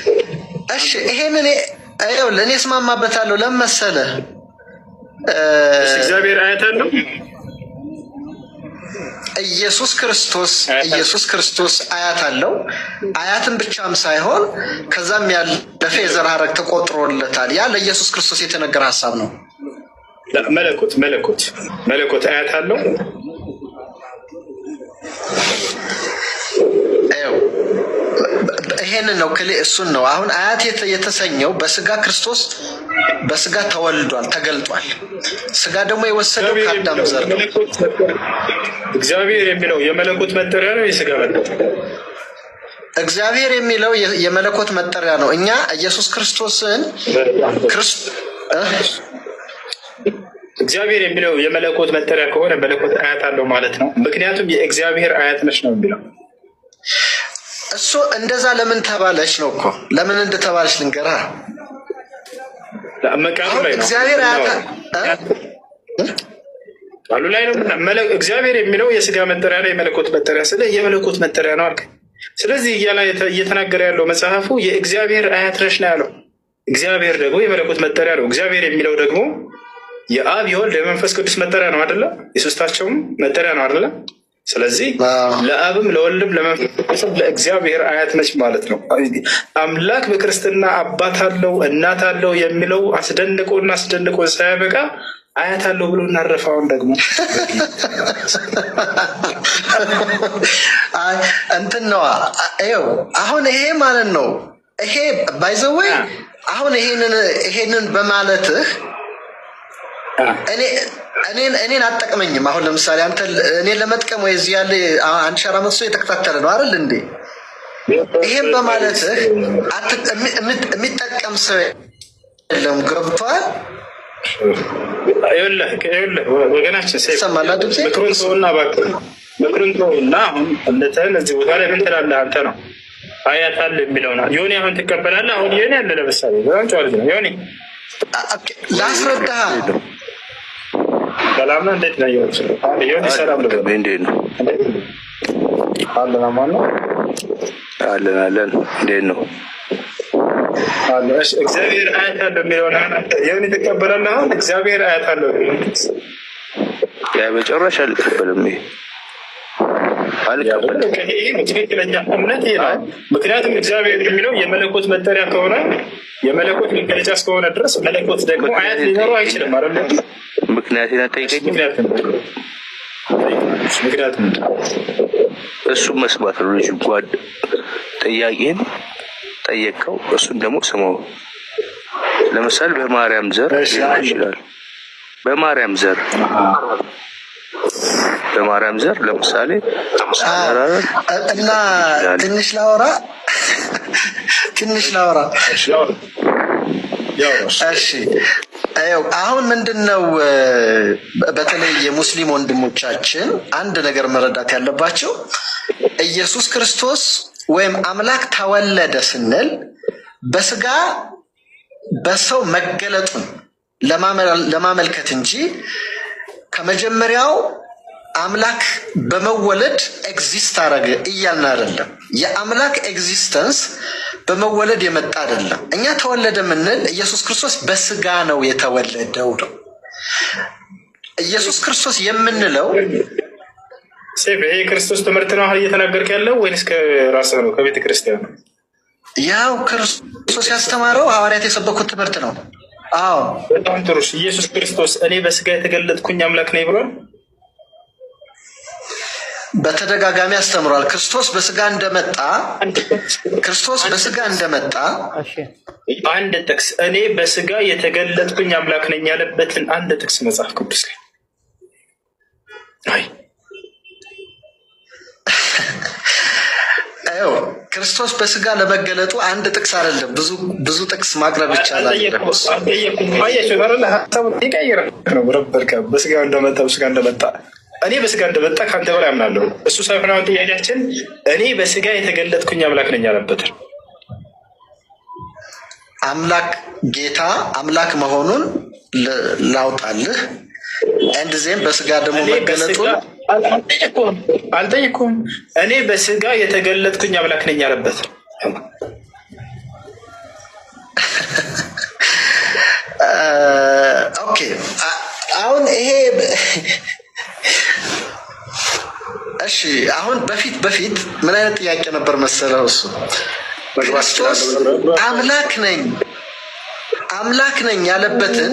እሺ ይሄንን እኔ እስማማበታለሁ። ለምን መሰለህ? እግዚአብሔር አያት አለው። ኢየሱስ ክርስቶስ አያት አለው። አያትን ብቻም ሳይሆን ከዛም ያለፈ የዘር ሐረግ ተቆጥሮለታል። ያ ለኢየሱስ ክርስቶስ የተነገረ ሀሳብ ነው። መለኮት አያት አለው። ይሄንን ነው እሱን ነው አሁን አያት የተሰኘው በስጋ ክርስቶስ በስጋ ተወልዷል፣ ተገልጧል። ስጋ ደግሞ የወሰደው ከአዳም ዘር ነው። እግዚአብሔር የሚለው የመለኮት መጠሪያ ነው የስጋ መጠሪያ? እግዚአብሔር የሚለው የመለኮት መጠሪያ ነው። እኛ ኢየሱስ ክርስቶስን እግዚአብሔር የሚለው የመለኮት መጠሪያ ከሆነ መለኮት አያት አለው ማለት ነው። ምክንያቱም የእግዚአብሔር አያት ነች ነው የሚለው። እሱ እንደዛ ለምን ተባለች ነው እኮ። ለምን እንደተባለች ልንገርህ። እግዚአብሔር ቃሉ ላይ ነው። እግዚአብሔር የሚለው የስጋ መጠሪያ ላይ የመለኮት መጠሪያ ስለ የመለኮት መጠሪያ ነው አልክ። ስለዚህ እየተናገረ ያለው መጽሐፉ የእግዚአብሔር አያት ነች ነው ያለው። እግዚአብሔር ደግሞ የመለኮት መጠሪያ ነው። እግዚአብሔር የሚለው ደግሞ የአብ የወልድ የመንፈስ ቅዱስ መጠሪያ ነው አይደለ? የሶስታቸውም መጠሪያ ነው አይደለ? ስለዚህ ለአብም ለወልድም ለመንፈስም ለእግዚአብሔር አያት ነች ማለት ነው። አምላክ በክርስትና አባት አለው እናት አለው የሚለው አስደንቆና አስደንቆ ሳያበቃ አያት አለው ብሎ እናረፋውን ደግሞ እንትን ነዋ። ይኸው አሁን ይሄ ማለት ነው። ይሄ ባይዘወይ አሁን ይሄንን በማለትህ እኔን አጠቅመኝም። አሁን ለምሳሌ አንተ እኔን ለመጥቀም ወይ እዚህ ያለ 1400 ሰው የተከታተለ ነው አይደል እንዴ? ይሄን በማለትህ የሚጠቀም ሰው የለም። ገብቶሃል? ይኸውልህ ወገናችን ሰማላ ድምጼ ምክሩን ተውና እባክህ ምክሩን ተውና አሁን እንደተን እዚህ ቦታ ላይ ምን ትላለህ አንተ ነው አያት አለ የሚለው ነው። ዮኒ አሁን ትቀበላለህ? አሁን ዮኒ አለ ለምሳሌ በጣም ጨዋል ነው። ዮኒ ላስረዳህ። ሰላም ነው? እንዴት ነው ዮኒ? ሰላም ነው? እንዴት ነው? አለን አማን ነው አለን። እንዴት ነው? እሺ እግዚአብሔር አያት አለ የሚለው ነው። ዮኒ ትቀበላለህ? አሁን እግዚአብሔር አያት አለ ያ በጨረሻ አልቀበልም። ትክክለኛ እምነት ይሄ ነው። ምክንያቱም እግዚአብሔር የሚለው የመለኮት መጠሪያ ከሆነ የመለኮት መገለጫ እስከሆነ ድረስ መለኮት ደግሞ አያት ሊኖረው አይችልም አይደል? ምክንያቱም እሱ መስማት ነው። ልጅ ጓድ ጥያቄን ጠየቀው፣ እሱን ደግሞ ስማው። ለምሳሌ በማርያም ዘር ይችላል። በማርያም ዘር ለምሳሌ እና ትንሽ ላውራ። እሺ አሁን ምንድነው በተለይ የሙስሊም ወንድሞቻችን አንድ ነገር መረዳት ያለባቸው ኢየሱስ ክርስቶስ ወይም አምላክ ተወለደ ስንል በስጋ በሰው መገለጡን ለማመልከት እንጂ ከመጀመሪያው አምላክ በመወለድ ኤግዚስት አረገ እያልን አይደለም። የአምላክ ኤግዚስተንስ በመወለድ የመጣ አይደለም። እኛ ተወለደ ምንል ኢየሱስ ክርስቶስ በስጋ ነው የተወለደው ነው። ኢየሱስ ክርስቶስ የምንለው ይሄ ክርስቶስ ትምህርት ነው እየተናገርክ ያለው ወይንስ ከራስህ ነው ከቤተ ክርስቲያን ነው? ያው ክርስቶስ ያስተማረው ሐዋርያት የሰበኩት ትምህርት ነው። አዎ በጣም ጥሩ። ኢየሱስ ክርስቶስ እኔ በስጋ የተገለጥኩኝ አምላክ ነኝ ብሏል። በተደጋጋሚ አስተምሯል። ክርስቶስ በስጋ እንደመጣ አንድ ጥቅስ እኔ በስጋ የተገለጥኩኝ አምላክ ነኝ ያለበትን አንድ ጥቅስ መጽሐፍ ቅዱስ ላይ ክርስቶስ በስጋ ለመገለጡ አንድ ጥቅስ አይደለም፣ ብዙ ጥቅስ ማቅረብ ይቻላል። በስጋ እንደመጣ እኔ በስጋ እንደመጣ ከአንተ በላይ አምናለሁ። እሱ ሳይሆን አሁን ጥያቄያችን እኔ በስጋ የተገለጥኩኝ አምላክ ነኝ ያለበትን አምላክ ጌታ አምላክ መሆኑን ላውጣልህ። እንድዜም በስጋ ደግሞ መገለጡን አልጠየኩም። እኔ በስጋ የተገለጥኩኝ አምላክ ነኝ ያለበት ኦኬ። አሁን ይሄ እሺ፣ አሁን በፊት ምን አይነት ጥያቄ ነበር መሰለው? እሱ ክርስቶስ አምላክ ነኝ ያለበትን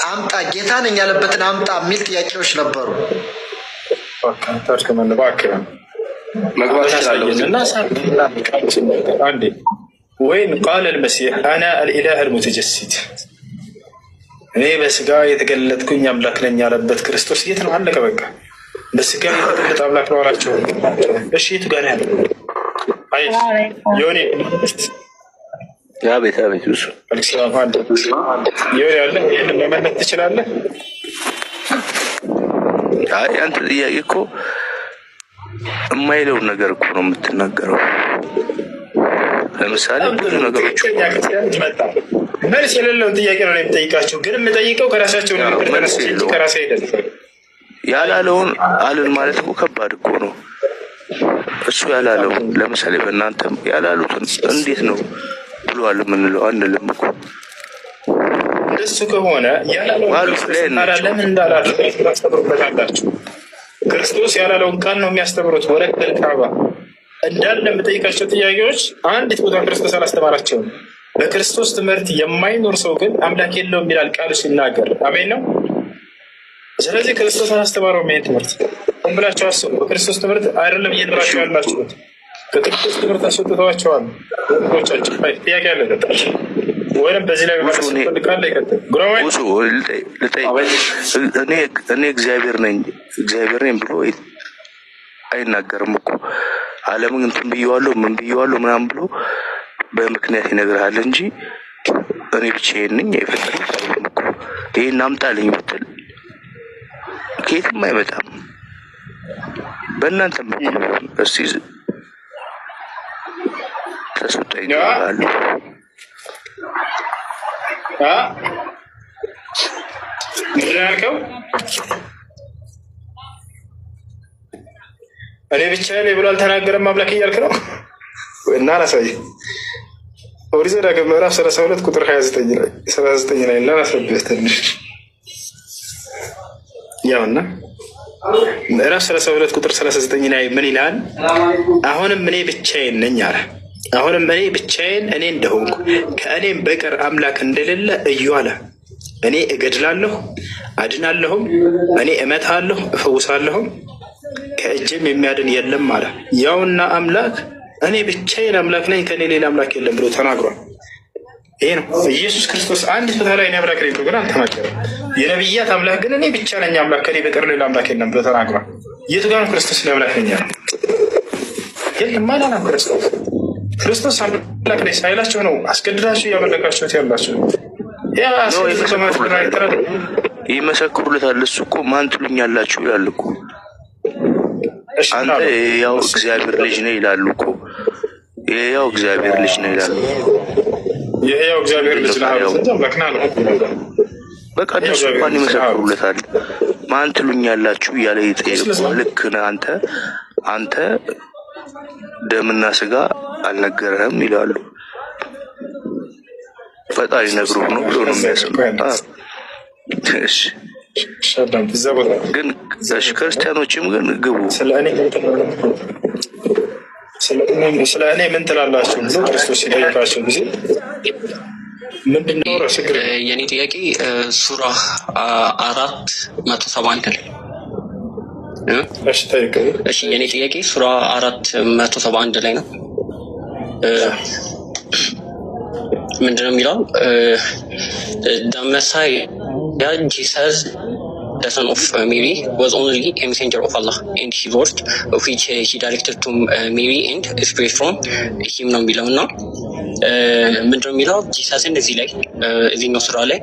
አምጣ፣ ጌታ ነኝ ያለበትን አምጣ የሚል ጥያቄዎች ነበሩ። ወይም ቃል አልመሲሕ አና አልኢላህ አልሙተጀሲድ እኔ በስጋ የተገለጥኩኝ አምላክ ነኝ ያለበት ክርስቶስ የት ነው? አለቀ በቃ። በስጋ የተገለጠ አምላክ ነው አላቸው። እሺ የቱ ጋር ያለ ዮኒ? አቤት እሱ ዮኒ አለ። ይህን መመለስ ትችላለህ? አንተ ጥያቄ እኮ የማይለውን ነገር እኮ ነው የምትናገረው። ለምሳሌ ብዙ ነገሮች መልስ የሌለውን ጥያቄ ነው የምጠይቃቸው፣ ግን የምጠይቀው ከራሳቸው ከራሴ አይደለም። ያላለውን አልን ማለት እኮ ከባድ እኮ ነው። እሱ ያላለውን ለምሳሌ በእናንተም ያላሉትን እንዴት ነው ብሏል የምንለው? አንልም እኮ እሱ ከሆነ ያላለውን ለምን እንዳላደረጉ ታስተምሩበታላችሁ። ክርስቶስ ያላለውን ቃል ነው የሚያስተምሩት። ወረከል ካዕባ እንዳለ የምጠይቃቸው ጥያቄዎች አንዲት ቦታ ክርስቶስ አላስተማራቸውም። በክርስቶስ ትምህርት የማይኖር ሰው ግን አምላክ የለውም ይላል ቃሉ ሲናገር። አሜን ነው። ስለዚህ ክርስቶስ አላስተማረውም ይሄን ትምህርት። ምን ብላችሁ አስቡ። በክርስቶስ ትምህርት አይደለም እየኖራችሁ ያላችሁት፣ ከክርስቶስ ትምህርት አስወጥተዋቸዋል። ወንዶቻችን ጥያቄ ያለ ወይም በዚህ ላይ ፈልቃለ ይቀጥል። እኔ እግዚአብሔር ነኝ ብሎ አይናገርም እኮ ዓለምን እንትን ብየዋለሁ ምን ብየዋለሁ ምናምን ብሎ በምክንያት ይነግርሃል እንጂ እኔ ብቻዬን ነኝ አይፈጠርም እኮ። ይሄን አምጣልኝ ብትል ከየትም አይመጣም። በእናንተም በኩል እስቲ ተሰጠኝ ይላሉ። ምንድን ነው ያልከው? እኔ ብቻዬን ብሎ አልተናገረም አምላክ እያልክ ነው? እና ላሳይህ ኦሪት ዘዳግም ምዕራፍ 32 ቁጥር 39 ላይ እና ላስረብህ ትንሽ ያውና ምዕራፍ 32 ቁጥር 39 ላይ ምን ይላል? አሁንም እኔ ብቻዬን ነኝ አለ። አሁንም እኔ ብቻዬን እኔ እንደሆንኩ ከእኔም በቀር አምላክ እንደሌለ እዩ አለ። እኔ እገድላለሁ አድናለሁም፣ እኔ እመታለሁ እፈውሳለሁም፣ ከእጅም የሚያድን የለም አለ። ያውና አምላክ እኔ ብቻዬን አምላክ ነኝ ከእኔ ሌላ አምላክ የለም ብሎ ተናግሯል። ይሄ ነው ኢየሱስ ክርስቶስ አንድ ቦታ ላይ እኔ አምላክ ነኝ ብሎ ግን አልተናገረም። የነቢያት አምላክ ግን እኔ ብቻ ነኝ አምላክ ከእኔ በቀር ሌላ አምላክ የለም ብሎ ተናግሯል። የቱ ጋር ነው ክርስቶስ ለአምላክ ነኝ ያለው? የለም ማለና ክርስቶስ አምላክ ነኝ ሳይላቸው ነው አስገድዳቸው እያመለካችሁት ያላቸው። ይመሰክሩለታል። እሱ እኮ ማን ትሉኛላችሁ ይላል እኮ። አንተ ያው እግዚአብሔር ልጅ ነህ ይላሉ እኮ። ያው እግዚአብሔር ልጅ ነህ ይላሉ። ያው እግዚአብሔር ልጅ ነህ በቃ እነሱ እንኳን ይመሰክሩለታል። ማን ትሉኛላችሁ እያለ ይጠይቃል። ልክ ነህ አንተ ደምና ስጋ አልነገረህም ይላሉ። ፈጣሪ ነግሮህ ነው ብሎ ነው የሚያስቡት። ግን ክርስቲያኖችም ግን ግቡ ስለ እኔ ምን ትላላችሁ ብሎ ክርስቶስ ሲጠይቃቸው ጊዜ ምንድነው የኔ ጥያቄ ሱራ 471 ላይ እሺ የኔ ጥያቄ ሱራ 471 ላይ ነው። ምንድነው የሚለው? the Messiah Jesus the son of Mary was only a messenger of Allah and his word which he directed to Mary and spirit from him ነው የሚለው እና ምንድነው የሚለው? ጂሰስን እዚህ ላይ እዚህኛው ስራ ላይ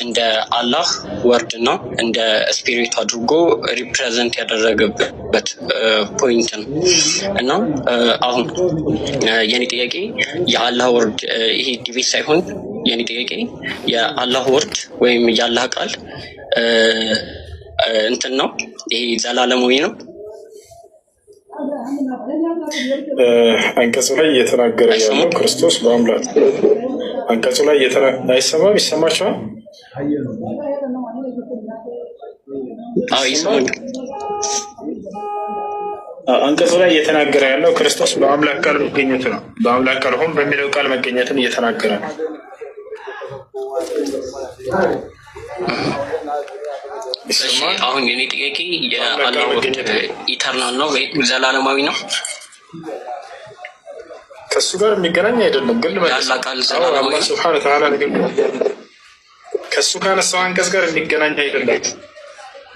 እንደ አላህ ወርድ እና እንደ ስፒሪት አድርጎ ሪፕሬዘንት ያደረገበት ፖይንት ነው እና አሁን የኔ ጥያቄ የአላህ ወርድ ይሄ ዲቤት ሳይሆን የኔ ጥያቄ የአላህ ወርድ ወይም የአላህ ቃል እንትን ነው ይሄ ዘላለማዊ ነው። አንቀጹ ላይ እየተናገረ ያለው ክርስቶስ በአምላክ አንቀጹ ላይ አይሰማም? ይሰማችኋል? አንቀጹ ላይ እየተናገረ ያለው ክርስቶስ በአምላክ ቃል መገኘት ነው። በአምላክ ቃል ሆን በሚለው ቃል መገኘትን እየተናገረ ነው። አሁን የኔ ጥያቄ የአላህ ወርድ ኢተርናል ነው ወይ ዘላለማዊ ነው? ከእሱ ጋር የሚገናኝ አይደለም። ግን አላህ ሱብሓነሁ ወተዓላ ከእሱ ካነሳው አንቀጽ ጋር የሚገናኝ አይደለም።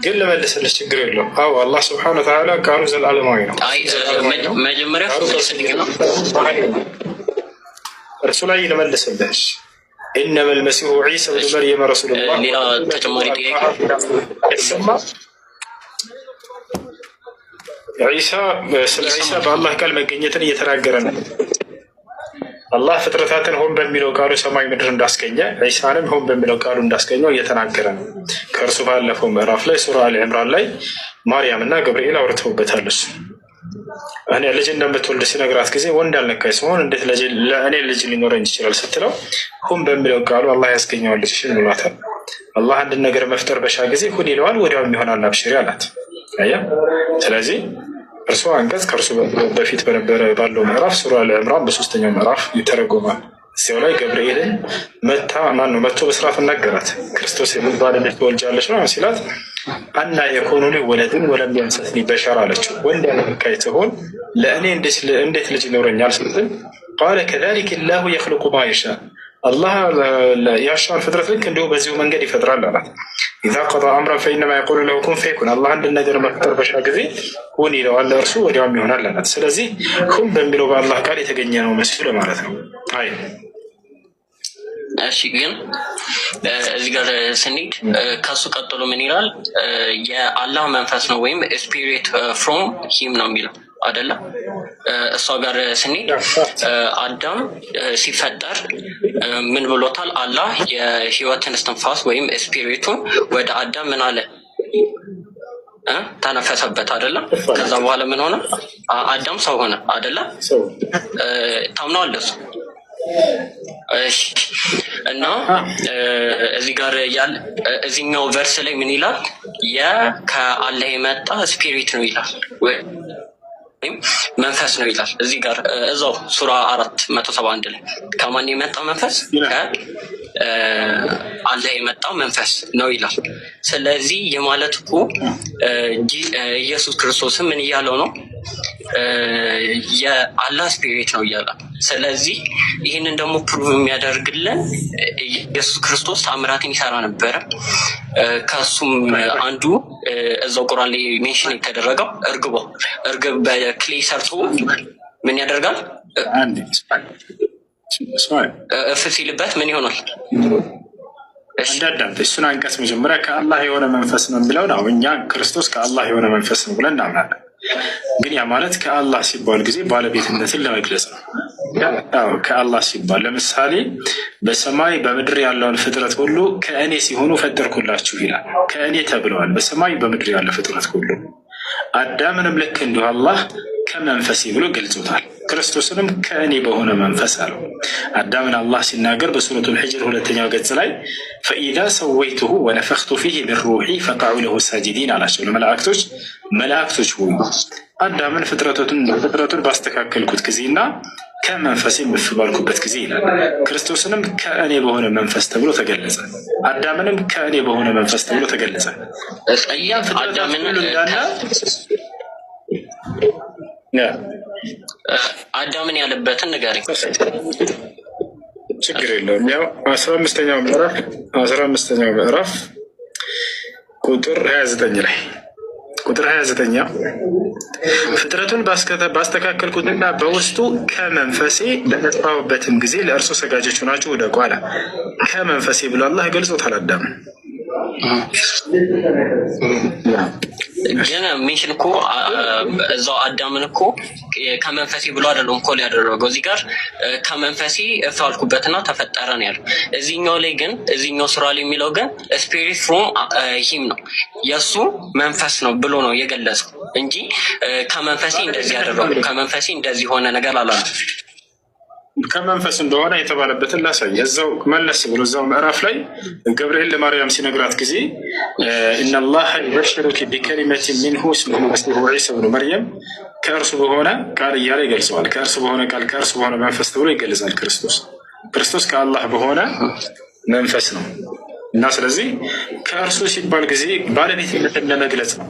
ግን ልመልስልህ፣ ችግር የለውም። አዎ አላህ ሱብሓነሁ ወተዓላ ቃሉ ዘላለማዊ ነው። መጀመሪያ እርሱ ላይ ልመልስልህ። إنما المسيح عيسى بن مريم رسول الله ሌላ ተጨማሪ ጥያቄ ስለ ዒሳ በአላህ ቃል መገኘትን እየተናገረ ነው። አላህ ፍጥረታትን ሆን በሚለው ቃሉ ሰማይ ምድር እንዳስገኘ ዒሳንም ሆን በሚለው ቃሉ እንዳስገኘው እየተናገረ ነው። ከእርሱ ባለፈው ምዕራፍ ላይ ሱራ አሊ ዕምራን ላይ ማርያም እና ገብርኤል አውርተውበታል። እሱ እኔ ልጅ እንደምትወልድ ሲነግራት ጊዜ ወንድ አልነካኝ ሲሆን እንዴት ለእኔ ልጅ ሊኖረኝ ይችላል ስትለው ሁን በሚለው ቃሉ አላህ ያስገኘዋል ልጅ ብሏታል። አላህ አንድን ነገር መፍጠር በሻ ጊዜ ሁን ይለዋል፣ ወዲያውም ይሆናል አብሽሪ አላት። አያ ስለዚህ እርሱ አንቀጽ ከእርሱ በፊት በነበረ ባለው ምዕራፍ ሱራ አልዕምራን በሶስተኛው ምዕራፍ ይተረጎማል። እዚያው ላይ ገብርኤልን መጥቶ በስርዓት ነገራት። ክርስቶስ የሚባል ልጅ ትወልጃለሽ ነው ሲላት አና የኮኑ ሊ ወለድን ወለም የምሰስኒ በሸር አለችው። ወንድ ያለመካይ ትሆን ለእኔ እንዴት ልጅ ይኖረኛል ስትል ቃለ ከዛሊከ ላሁ የኽልቁ ማ የሻ አላህ ያሻውን ፍጥረት ልክ እንዲሁ በዚሁ መንገድ ይፈጥራል አላት። ኢዛ ቀዳ አምረን ፈኢነማ የቁሉ ለሁ ኩን ፈየኩን አላህ አንድን ነገር መፍጠር በሻ ጊዜ ሁን ይለዋል፣ እርሱ ወዲያውም ይሆናል አላት። ስለዚህ ሁን በሚለው በአላህ ቃል የተገኘ ነው መስሎ ማለት ነው። አይ እሺ ግን እዚህ ጋር ስንሄድ ከሱ ቀጥሎ ምን ይላል? የአላህ መንፈስ ነው ወይም ስፒሪት ፍሮም ሂም ነው የሚለው አይደለ? እሷ ጋር ስንሄድ አዳም ሲፈጠር ምን ብሎታል? አላህ የህይወትን እስትንፋስ ወይም ስፒሪቱን ወደ አዳም ምን አለ? ተነፈሰበት አይደለ? ከዛ በኋላ ምን ሆነ? አዳም ሰው ሆነ አይደለ? ታምነዋለህ እሱ? እሺ እና እዚህ ጋር ያለ እዚህኛው ቨርስ ላይ ምን ይላል? ከአላህ የመጣ ስፒሪት ነው ይላል ወይም መንፈስ ነው ይላል። እዚህ ጋር እዛው ሱራ 471 ላይ ከማን የመጣ መንፈስ? ከአላህ የመጣ መንፈስ ነው ይላል። ስለዚህ የማለት እኮ ኢየሱስ ክርስቶስም ምን እያለው ነው? የአላህ ስፒሪት ነው እያለ። ስለዚህ ይህንን ደግሞ ፕሩቭ የሚያደርግልን ኢየሱስ ክርስቶስ ተአምራትን ይሰራ ነበረ። ከሱም አንዱ እዛው ቁርአን ላይ ሜንሽን የተደረገው እርግብ በክሌ ሰርቶ ምን ያደርጋል? እፍ ሲልበት ምን ይሆናል? እንዳዳምጥ እሱን አንቀጽ መጀመሪያ ከአላህ የሆነ መንፈስ ነው የሚለው ነው። እኛ ክርስቶስ ከአላህ የሆነ መንፈስ ነው ብለን እናምናለን። ግን ያ ማለት ከአላህ ሲባል ጊዜ ባለቤትነትን ለመግለጽ ነው። ከአላህ ሲባል ለምሳሌ በሰማይ በምድር ያለውን ፍጥረት ሁሉ ከእኔ ሲሆኑ ፈጠርኩላችሁ ይላል። ከእኔ ተብለዋል በሰማይ በምድር ያለ ፍጥረት ሁሉ። አዳምንም ልክ እንዲሁ አላህ ከመንፈሴ ብሎ ገልጾታል። ክርስቶስንም ከእኔ በሆነ መንፈስ አለው። አዳምን አላህ ሲናገር በሱረቱል ሂጅር 2ኛው ገጽ ላይ ፈኢዛ ሰወይቱሁ ወነፈኽቱ ፊህ ሚን ሩሒ ፈቀዑ ለሁ ሳጂዲን አላቸው ለመላእክቶች። መላእክቶች ሆኑ አዳምን ፍጥረቱን ባስተካከልኩት ጊዜና ከመንፈሴ እፍ ባልኩበት ጊዜ ይላል። ክርስቶስንም ከእኔ በሆነ መንፈስ ተብሎ ተገለጸ። አዳምንም ከእኔ በሆነ መንፈስ ተብሎ ተገለጸ። አዳምን ያለበትን ንገረኝ። ችግር የለውም። ያው 15ኛው ምዕራፍ ቁጥር 29 ላይ ቁጥር 29 ፍጥረቱን ባስተካከልኩትና በውስጡ ከመንፈሴ በነጻሁበትም ጊዜ ለእርሱ ሰጋጆች ሆናችሁ ውደቁ አለ። ከመንፈሴ ብሎ አላህ ገልጾታል አዳምን። ግን ሜንሽን እኮ እዛው አዳምን እኮ ከመንፈሴ ብሎ አይደለም እኮ ያደረገው። እዚህ ጋር ከመንፈሴ እፍ አልኩበትና ተፈጠረ ነው ያለው። እዚህኛው ላይ ግን እዚህኛው ሱራ ላይ የሚለው ግን ስፒሪት ፍሮም ሂም ነው የእሱ መንፈስ ነው ብሎ ነው የገለጸው እንጂ ከመንፈሴ እንደዚህ ያደረገው ከመንፈሴ እንደዚህ ሆነ ነገር አላለም። ከመንፈስ እንደሆነ የተባለበትን ላሳይ። እዛው መለስ ብሎ እዛው ምዕራፍ ላይ ገብርኤል ለማርያም ሲነግራት ጊዜ ኢነላህ ዩበሽሩኪ ቢከሊመቲን ሚንሁ እስሙሁ መሲሑ ዒሳ ብኑ መርየም ከእርሱ በሆነ ቃል እያለ ይገልጸዋል። ከእርሱ በሆነ ቃል ከእርሱ በሆነ መንፈስ ተብሎ ይገልጻል። ክርስቶስ ከአላህ በሆነ መንፈስ ነው እና ስለዚህ ከእርሱ ሲባል ጊዜ ባለቤትነትን ለመግለጽ ነው።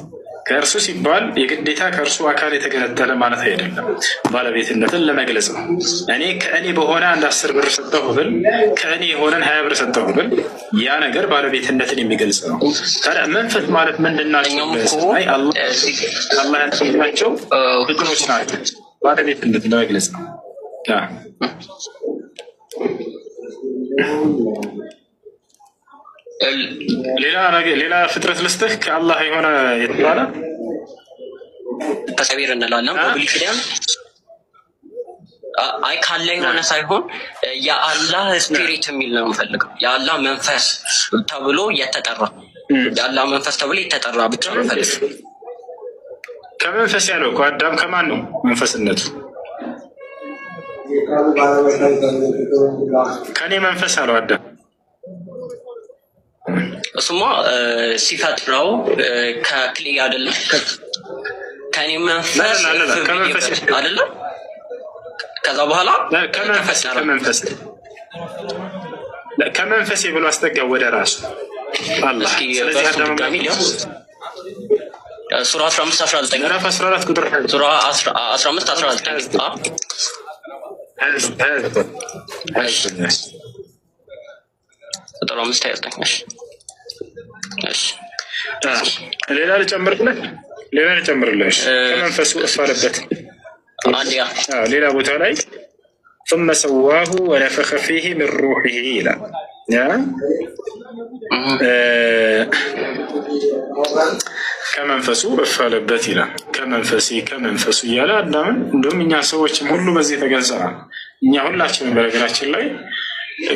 ከእርሱ ሲባል የግዴታ ከእርሱ አካል የተገነጠለ ማለት አይደለም። ባለቤትነትን ለመግለጽ ነው። እኔ ከእኔ በሆነ 10 ብር ሰጠሁ ብል ከእኔ የሆነን 20 ብር ሰጠሁ ብል ያ ነገር ባለቤትነትን የሚገልጽ ነው። ታዲያ መንፈስ ማለት ምንድን ናቸው? አላህ ያቸው ፍቅሮች ናቸው። ባለቤትነትን ለመግለጽ ነው። ሌላ ፍጥረት ልስጥህ ከአላህ የሆነ የተባለ ተሰቢር እንላለን። በብሉይ ኪዳን አይ ካለ የሆነ ሳይሆን የአላህ ስፒሪት የሚል ነው የምፈልገው። የአላህ መንፈስ ተብሎ የተጠራ የአላህ መንፈስ ተብሎ የተጠራ ብቻ ነው የምፈልገው። ከመንፈስ ያለው እኮ አዳም ከማን ነው መንፈስነቱ? ከኔ መንፈስ አለው አዳም። እሱማ ሲፈጥረው ከክሌ አይደለም ከኔ መንፈስ አይደለም። ከዛ በኋላ ከመንፈሴ ብሎ አስጠጋው ወደ ራሱ አላህ። ሱራ 15-19 ምዕራፍ 14 ቁጥር ሱራ 15-19 ሌላ ልጨምርልህ ከመንፈሱ እፍ አለበት። ሌላ ቦታ ላይ ثم سواه ونفخ فيه من روحه ይላል። ከመንፈሱ እፍ አለበት ይላል። ከመንፈሱ እያለ አዳምን እንደውም እኛ ሰዎችም ሁሉ በዚህ ተገንዘናል። እኛ ሁላችንም በነገራችን ላይ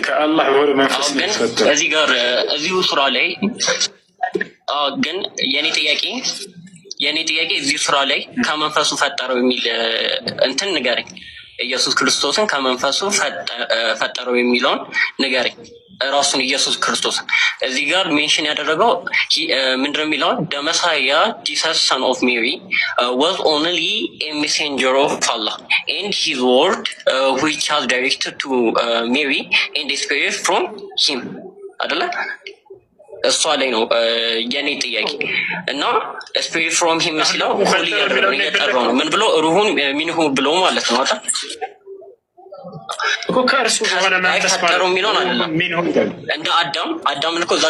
ከአላህ በሆነ መንፈስ ነው። እዚህ ጋር እዚሁ ሱራ ላይ ግን የኔ ጥያቄ እዚሁ ሱራ ላይ ከመንፈሱ ፈጠረው የሚል እንትን ንገረኝ። ኢየሱስ ክርስቶስን ከመንፈሱ ፈጠረው የሚለውን ንገረኝ። ራሱን ኢየሱስ ክርስቶስን እዚህ ጋር ሜንሽን ያደረገው ምንድነው የሚለው? the Messiah, Jesus son of Mary, was only a messenger of Allah and his word which was directed to Mary and the spirit from him አይደለ? እሷ ላይ ነው የኔ ጥያቄ። እና ስፒሪት ፍሮም ሂም ሲለው ሆሊ ያደረገው እየጠራው ነው። ምን ብሎ ሩሁን ሚንሁ ብሎ ማለት ነው አይደል? እኮ ከእርሱ ሆነ መንፈስ ፈጠረው የሚለውን አይደለም። እንደ አዳምን እኮ እዛ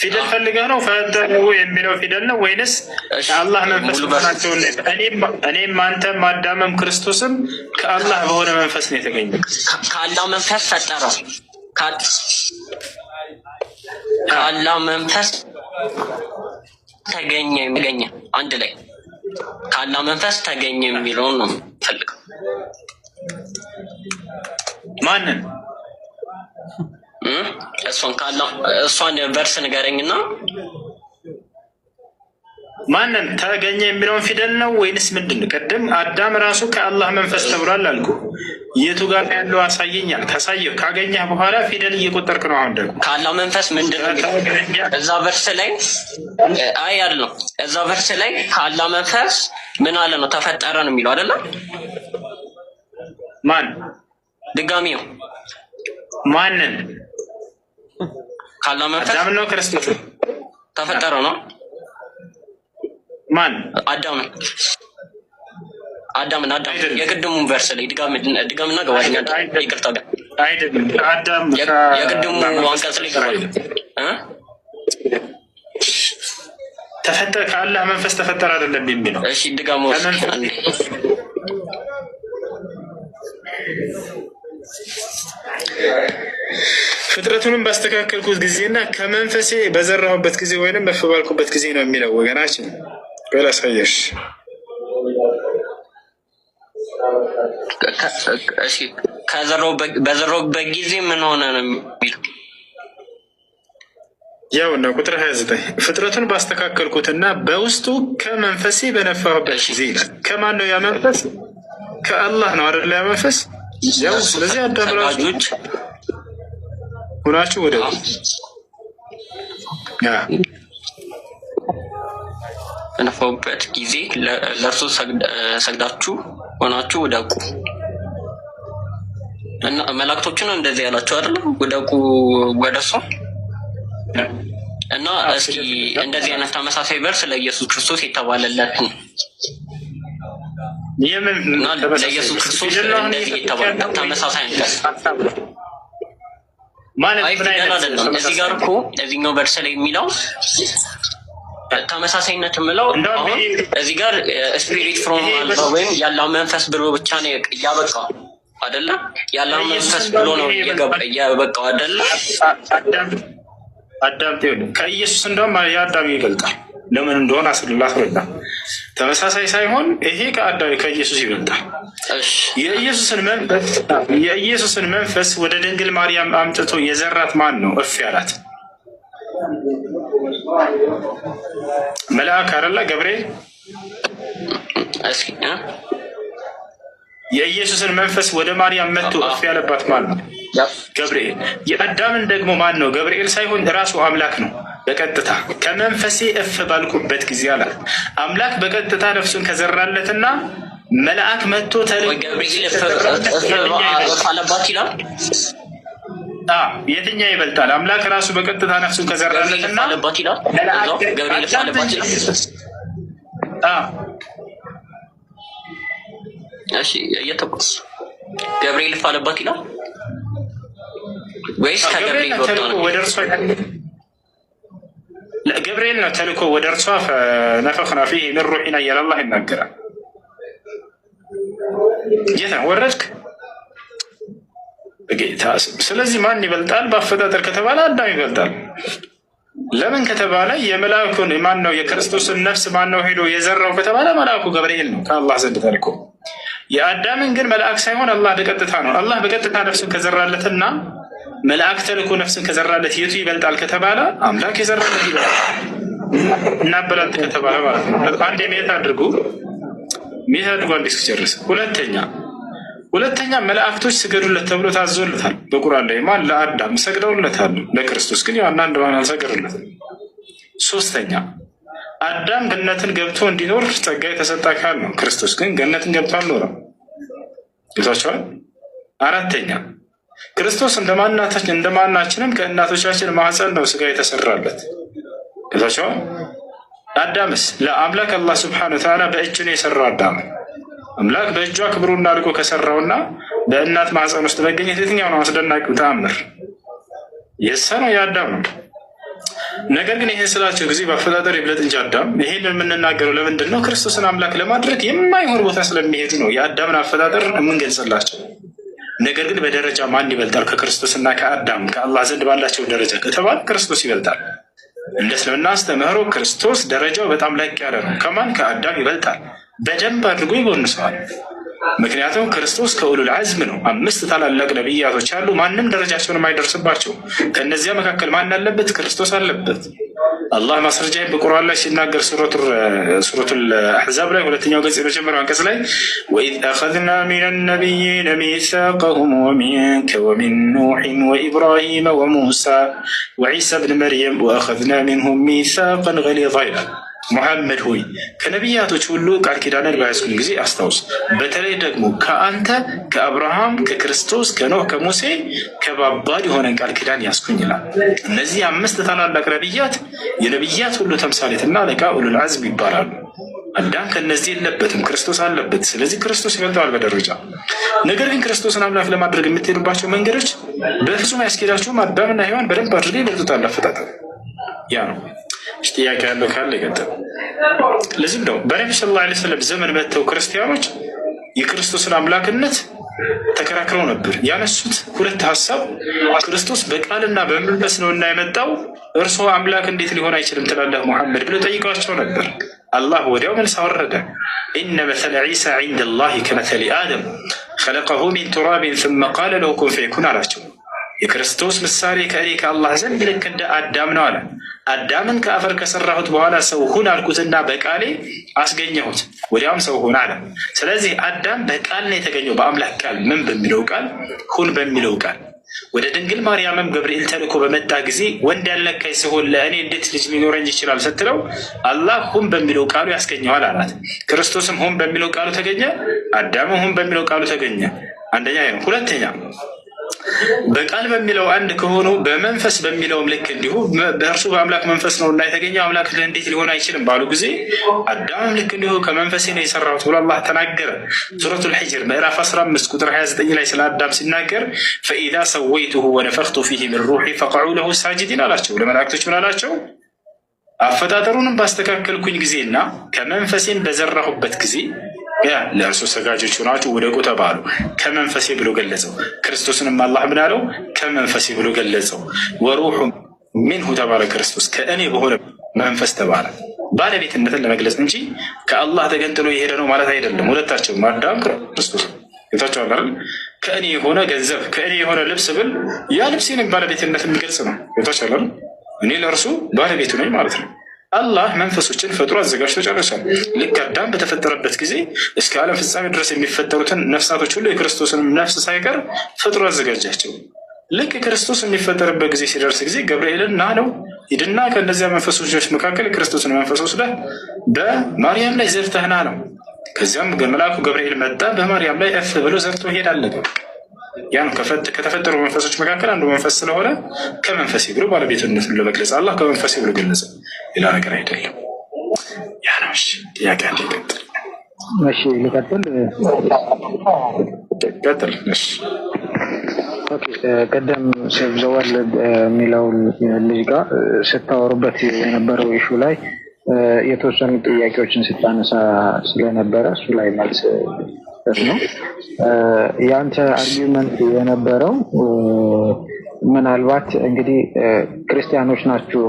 ፊደል ፈልገህ ነው ፈጠረው የሚለው ፊደል ነው ወይንስ አላህ መንፈስ ናቸው? እኔም አንተም አዳምም ክርስቶስም ከአላህ በሆነ መንፈስ ነው የተገኘው። ከአላህ መንፈስ ፈጠረው። ከአላህ መንፈስ ተገኘ አንድ ላይ ከአላህ መንፈስ ተገኘ የሚለውን ነው ፈልገው። ማንን? እሷን ቨርስ ንገረኝና ማንን ተገኘ የሚለውን ፊደል ነው ወይንስ ምንድን ነው? ቅድም አዳም ራሱ ከአላህ መንፈስ ተብሏል አልኩ። የቱ ጋር ያለው አሳየኛል። ካሳየው ካገኘህ በኋላ ፊደል እየቆጠርክ ነው። አሁን ደግሞ ከአላህ መንፈስ ምንድን ነው እዛ ቨርስ ላይ አይደለም። እዛ ቨርስ ላይ ከአላህ መንፈስ ምን አለ ነው? ተፈጠረ ነው የሚለው አይደለም? ማን ድጋሚው ማንን? ከአላህ መንፈስ አዳም ነው ክርስቶስ ተፈጠረ ነው? ማን? አዳም የቅድሙን ቨርስ ላይ ድጋምና ገባኛ ይቅርታ አይደለም። አዳም የቅድሙ አንቀጽ ላይ ገባኝ ተፈጠረ ከአላህ መንፈስ ተፈጠረ አይደለም የሚለው። እሺ ድጋሙ ፍጥረቱንም ባስተካከልኩት ጊዜና ከመንፈሴ በዘራሁበት ጊዜ ወይንም በፍ ባልኩበት ጊዜ ነው የሚለው ወገናችን። በላሳየሽ እሺ በዘራሁበት ጊዜ ምን ሆነ ነው የሚለው? ያው ነው ቁጥር 29 ፍጥረቱን ባስተካከልኩትና በውስጡ ከመንፈሴ በነፋሁበት ጊዜ ይላል። ከማን ነው ያ መንፈስ? ከአላህ ነው አይደል? ያ መንፈስ ያው ስለዚህ አዳምራጆች ሁናችሁ ወደ በነፋሁበት ጊዜ ለእርሱ ሰግዳችሁ ሆናችሁ ወደቁ። እና መላእክቶቹን እንደዚህ ያላቸው አይደለም? ወደቁ ወደሱ። እና እስኪ እንደዚህ አይነት ተመሳሳይ ቨርስ ለኢየሱስ ክርስቶስ የተባለለት ነው። እና ለኢየሱስ ክርስቶስ እንደዚህ የተባለ ተመሳሳይ ነው ማለት አይደለም። እዚህ ጋር እኮ እዚህኛው ቨርስ ላይ የሚለው ተመሳሳይነት የምለው አሁን እዚህ ጋር ስፒሪት ፍሮም አላህ ወይም ያለው መንፈስ ብሎ ብቻ ነው ያበቃው አይደለ? ያለው መንፈስ ብሎ ነው ያበቃው አይደለ? አዳም ከኢየሱስ እንደውም የአዳም ይበልጣል። ለምን እንደሆነ አስረዳ። ተመሳሳይ ሳይሆን ይሄ ከአዳም ከኢየሱስ ይበልጣል። የኢየሱስን መንፈስ ወደ ድንግል ማርያም አምጥቶ የዘራት ማን ነው? እፍ ያላት መልአክ አይደለ? ገብርኤል። የኢየሱስን መንፈስ ወደ ማርያም መጥቶ እፍ ያለባት ማን ነው? ገብርኤል። የአዳምን ደግሞ ማን ነው? ገብርኤል ሳይሆን ራሱ አምላክ ነው። በቀጥታ ከመንፈሴ እፍ ባልኩበት ጊዜ አለ አምላክ በቀጥታ ነፍሱን ከዘራለትና መልአክ መጥቶ የትኛው ይበልጣል? አምላክ ራሱ በቀጥታ ነፍሱን ከዘራለትና ገብርኤል ፋለባት ይላል ወይስ ከገብርኤል ወደ እርሷ? ገብርኤል ነው ተልኮ ወደ እርሷ ፈነፈኽና ፊህ ሚን ሩሒና እያለ አላህ ይናገራል። ጌታ ወረድክ በጌታ ስም። ስለዚህ ማን ይበልጣል በአፈጣጠር ከተባለ አዳም ይበልጣል። ለምን ከተባለ የመልአኩን ማን ነው የክርስቶስን ነፍስ ማን ነው ሄዶ የዘራው ከተባለ መልአኩ ገብርኤል ነው ከአላህ ዘንድ ተልኮ። የአዳምን ግን መልአክ ሳይሆን አላህ በቀጥታ ነው። አላህ በቀጥታ ነፍስን ከዘራለትና መልአክ ተልኮ ነፍስን ከዘራለት የቱ ይበልጣል ከተባለ አምላክ የዘራለት ይበልጣል። እናበላልጥ ከተባለ ማለት ነው። አንድ ሜት አድርጉ አንድ እስኪጨርስ። ሁለተኛ መላእክቶች ስገዱለት ተብሎ ታዞለታል በቁርአን ላይ። ማን? ለአዳም ሰግደውለታል። ለክርስቶስ ግን ያው አንድ ማን አልሰገዱለትም። ሶስተኛ አዳም ገነትን ገብቶ እንዲኖር ጸጋ የተሰጠ አካል ነው። ክርስቶስ ግን ገነትን ገብቶ አልኖረም። ይዟቸዋል። አራተኛ ክርስቶስ እንደማናችንም ከእናቶቻችን ማህፀን ነው ስጋ የተሰራለት። ይዟቸዋል። አዳምስ ለአምላክ አላህ ስብሐነ ወተዓላ በእጁ ነው የሰራው። አዳምን አምላክ በእጇ ክብሩን አድርጎ ከሰራውና በእናት ማህፀን ውስጥ መገኘት የትኛው ነው አስደናቂው ተአምር? የእሷ ነው፣ የአዳም ነው። ነገር ግን ይህን ስላቸው ጊዜ በአፈጣጠር ይብለጥ እንጂ አዳም። ይሄን የምንናገረው ለምንድን ነው? ክርስቶስን አምላክ ለማድረግ የማይሆን ቦታ ስለሚሄዱ ነው የአዳምን አፈጣጠር የምንገልጽላቸው። ነገር ግን በደረጃ ማን ይበልጣል ከክርስቶስና ከአዳም ከአላህ ዘንድ ባላቸው ደረጃ ከተባለ ክርስቶስ ይበልጣል። እንደ እስልምና አስተምህሮ ክርስቶስ ደረጃው በጣም ላቅ ያለ ነው። ከማን? ከአዳም ይበልጣል። በደንብ አድርጎ ይጎንሰዋል። ምክንያቱም ክርስቶስ ከኡሉል ዐዝም ነው። 5 ታላላቅ ነቢያቶች አሉ፣ ማንም ደረጃቸውን የማይደርስባቸው። ከእነዚያ መካከል ማን አለበት? ክርስቶስ አለበት። አላህ ማስረጃ በቁርአን ላይ ሲናገር ሱረቱል አሕዛብ ላይ 2ኛው ገጽ የመጀመሪያው አንቀጽ ላይ ወኢዝ አኸዝና ሚነ ነቢይነ ሚሳቀሁም ወሚንከ ወሚን ኑሕን ወኢብራሂመ ወሙሳ ወዒሳ ብን መርየም ወአኸዝና ሚንሁም ሚሳቀን ገሊዛ ይላል። ሙሐመድ ሆይ ከነቢያቶች ሁሉ ቃል ኪዳንን በያዝኩኝ ጊዜ አስታውስ። በተለይ ደግሞ ከአንተ ከአብርሃም፣ ከክርስቶስ፣ ከኖህ፣ ከሙሴ ከባባድ የሆነን ቃል ኪዳን ያዝኩኝ ይላል። እነዚህ 5 ታላላቅ ነቢያት የነቢያት ሁሉ ተምሳሌትና አለቃ ኡሉል ዐዝም ይባላሉ። አዳም ከነዚህ የለበትም፣ ክርስቶስ አለበት። ስለዚህ ክርስቶስ ይበልጠዋል በደረጃ። ነገር ግን ክርስቶስን አምላክ ለማድረግ የምትሄዱባቸው መንገዶች በፍጹም አያስኬዳችሁም። አዳምና ሔዋን በደንብ አድርገው ይበልጡታል አፈጣጠር። ያ ነው። ጥያቄ ያለው ካለ ይቀጥል። ለዚህም ነው በነቢ ሰለላሁ ዐለይሂ ወሰለም ዘመን መጥተው ክርስቲያኖች የክርስቶስን አምላክነት ተከራክረው ነበር። ያነሱት 2 ሀሳብ ክርስቶስ በቃልና በመንፈስ ነው እና የመጣው እርስዎ አምላክ እንዴት ሊሆን አይችልም ትላለህ ሙሐመድ ብለው ጠይቀዋቸው ነበር። አላህ ወዲያው መልስ አወረደ። ኢነ መሰለ ዒሳ ዒንደ ላሂ ከመሰሊ አደም ኸለቀሁ ሚን ቱራቢን ሱመ ቃለ ለሁ ኩን ፈየኩን አላቸው። የክርስቶስ ምሳሌ ከእኔ ከአላህ ዘንድ ልክ እንደ አዳም ነው አለ። አዳምን ከአፈር ከሰራሁት በኋላ ሰው ሁን አልኩትና በቃሌ አስገኘሁት፣ ወዲያውም ሰው ሁን አለ። ስለዚህ አዳም በቃል ነው የተገኘው፣ በአምላክ ቃል። ምን በሚለው ቃል? ሁን በሚለው ቃል። ወደ ድንግል ማርያምም ገብርኤል ተልኮ በመጣ ጊዜ ወንድ ያልነካኝ ሲሆን ለእኔ እንዴት ልጅ ሊኖረኝ ይችላል ስትለው አላህ ሁን በሚለው ቃሉ ያስገኘዋል አላት። ክርስቶስም ሁን በሚለው ቃሉ ተገኘ፣ አዳምም ሁን በሚለው ቃሉ ተገኘ። አንደኛ ነው። ሁለተኛ በቃል በሚለው አንድ ከሆኑ በመንፈስ በሚለውም ልክ እንዲሁ በእርሱ በአምላክ መንፈስ ነው እና የተገኘው አምላክ እንዴት ሊሆን አይችልም ባሉ ጊዜ አዳምም ልክ እንዲሁ ከመንፈሴ ነው የሰራሁት ብሎ አላህ ተናገረ። ሱረቱል ሒጅር ምዕራፍ 15 ቁጥር 29 ላይ ስለ አዳም ሲናገር ፈኢዛ ሰወይቱሁ ወነፈኽቱ ፊህ ሚን ሩሒ ፈቀዑ ለሁ ሳጅዲን አላቸው። ለመላእክቶች ምን አላቸው? አፈጣጠሩንም ባስተካከልኩኝ ጊዜና ከመንፈሴን በዘራሁበት ጊዜ ለእርሱ ሰጋጆች ሆናችሁ ውደቁ ተባሉ። ከመንፈሴ ብሎ ገለጸው። ክርስቶስንም አላህ ምን አለው? ከመንፈሴ ብሎ ገለጸው። ወሩሑ ሚንሁ ተባለ። ክርስቶስ ከእኔ በሆነ መንፈስ ተባለ። ባለቤትነትን ለመግለጽ እንጂ ከአላህ ተገንጥሎ የሄደ ነው ማለት አይደለም። ሁለታቸውም አዳም ክርስቶስ ጌታቸው አለ። ከእኔ የሆነ ገንዘብ ከእኔ የሆነ ልብስ ብል ያ ልብሴንም ባለቤትነት የሚገልጽ ነው። ጌታቸው አለ። እኔ ለእርሱ ባለቤቱ ነኝ ማለት ነው። አላህ መንፈሶችን ፈጥሮ አዘጋጅቶ ጨርሷል። ልክ አዳም በተፈጠረበት ጊዜ እስከ ዓለም ፍጻሜ ድረስ የሚፈጠሩትን ነፍሳቶች ሁሉ የክርስቶስንም ነፍስ ሳይቀር ፈጥሮ አዘጋጃቸው። ልክ ክርስቶስ የሚፈጠርበት ጊዜ ሲደርስ ጊዜ ገብርኤልን ና ነው ሂድና ከእነዚያ መንፈሶች መካከል ክርስቶስን መንፈስ ወስደህ በማርያም ላይ ዘርተህና ነው። ከዚያም መልአኩ ገብርኤል መጣ፣ በማርያም ላይ እፍ ብሎ ዘርቶ ሄዳለ። ያ ነው ከተፈጠሩ መንፈሶች መካከል አንዱ መንፈስ ስለሆነ ከመንፈስ ብሎ ባለቤትነቱን ለመግለጽ አላህ ከመንፈስ ብሎ ገለጸ። ሌላ ነገር አይደለም። ያ ነው። እሺ ጥያቄ አንድ ይቀጥል። እሺ ልቀጥል። ቀጥል። እሺ ቀደም ሼክ ዘዋል የሚለው ልጅ ጋር ስታወሩበት የነበረው ኢሹ ላይ የተወሰኑ ጥያቄዎችን ስታነሳ ስለነበረ እሱ ላይ መልስ ነው። የአንተ አርጊውመንት የነበረው ምናልባት እንግዲህ ክርስቲያኖች ናችሁ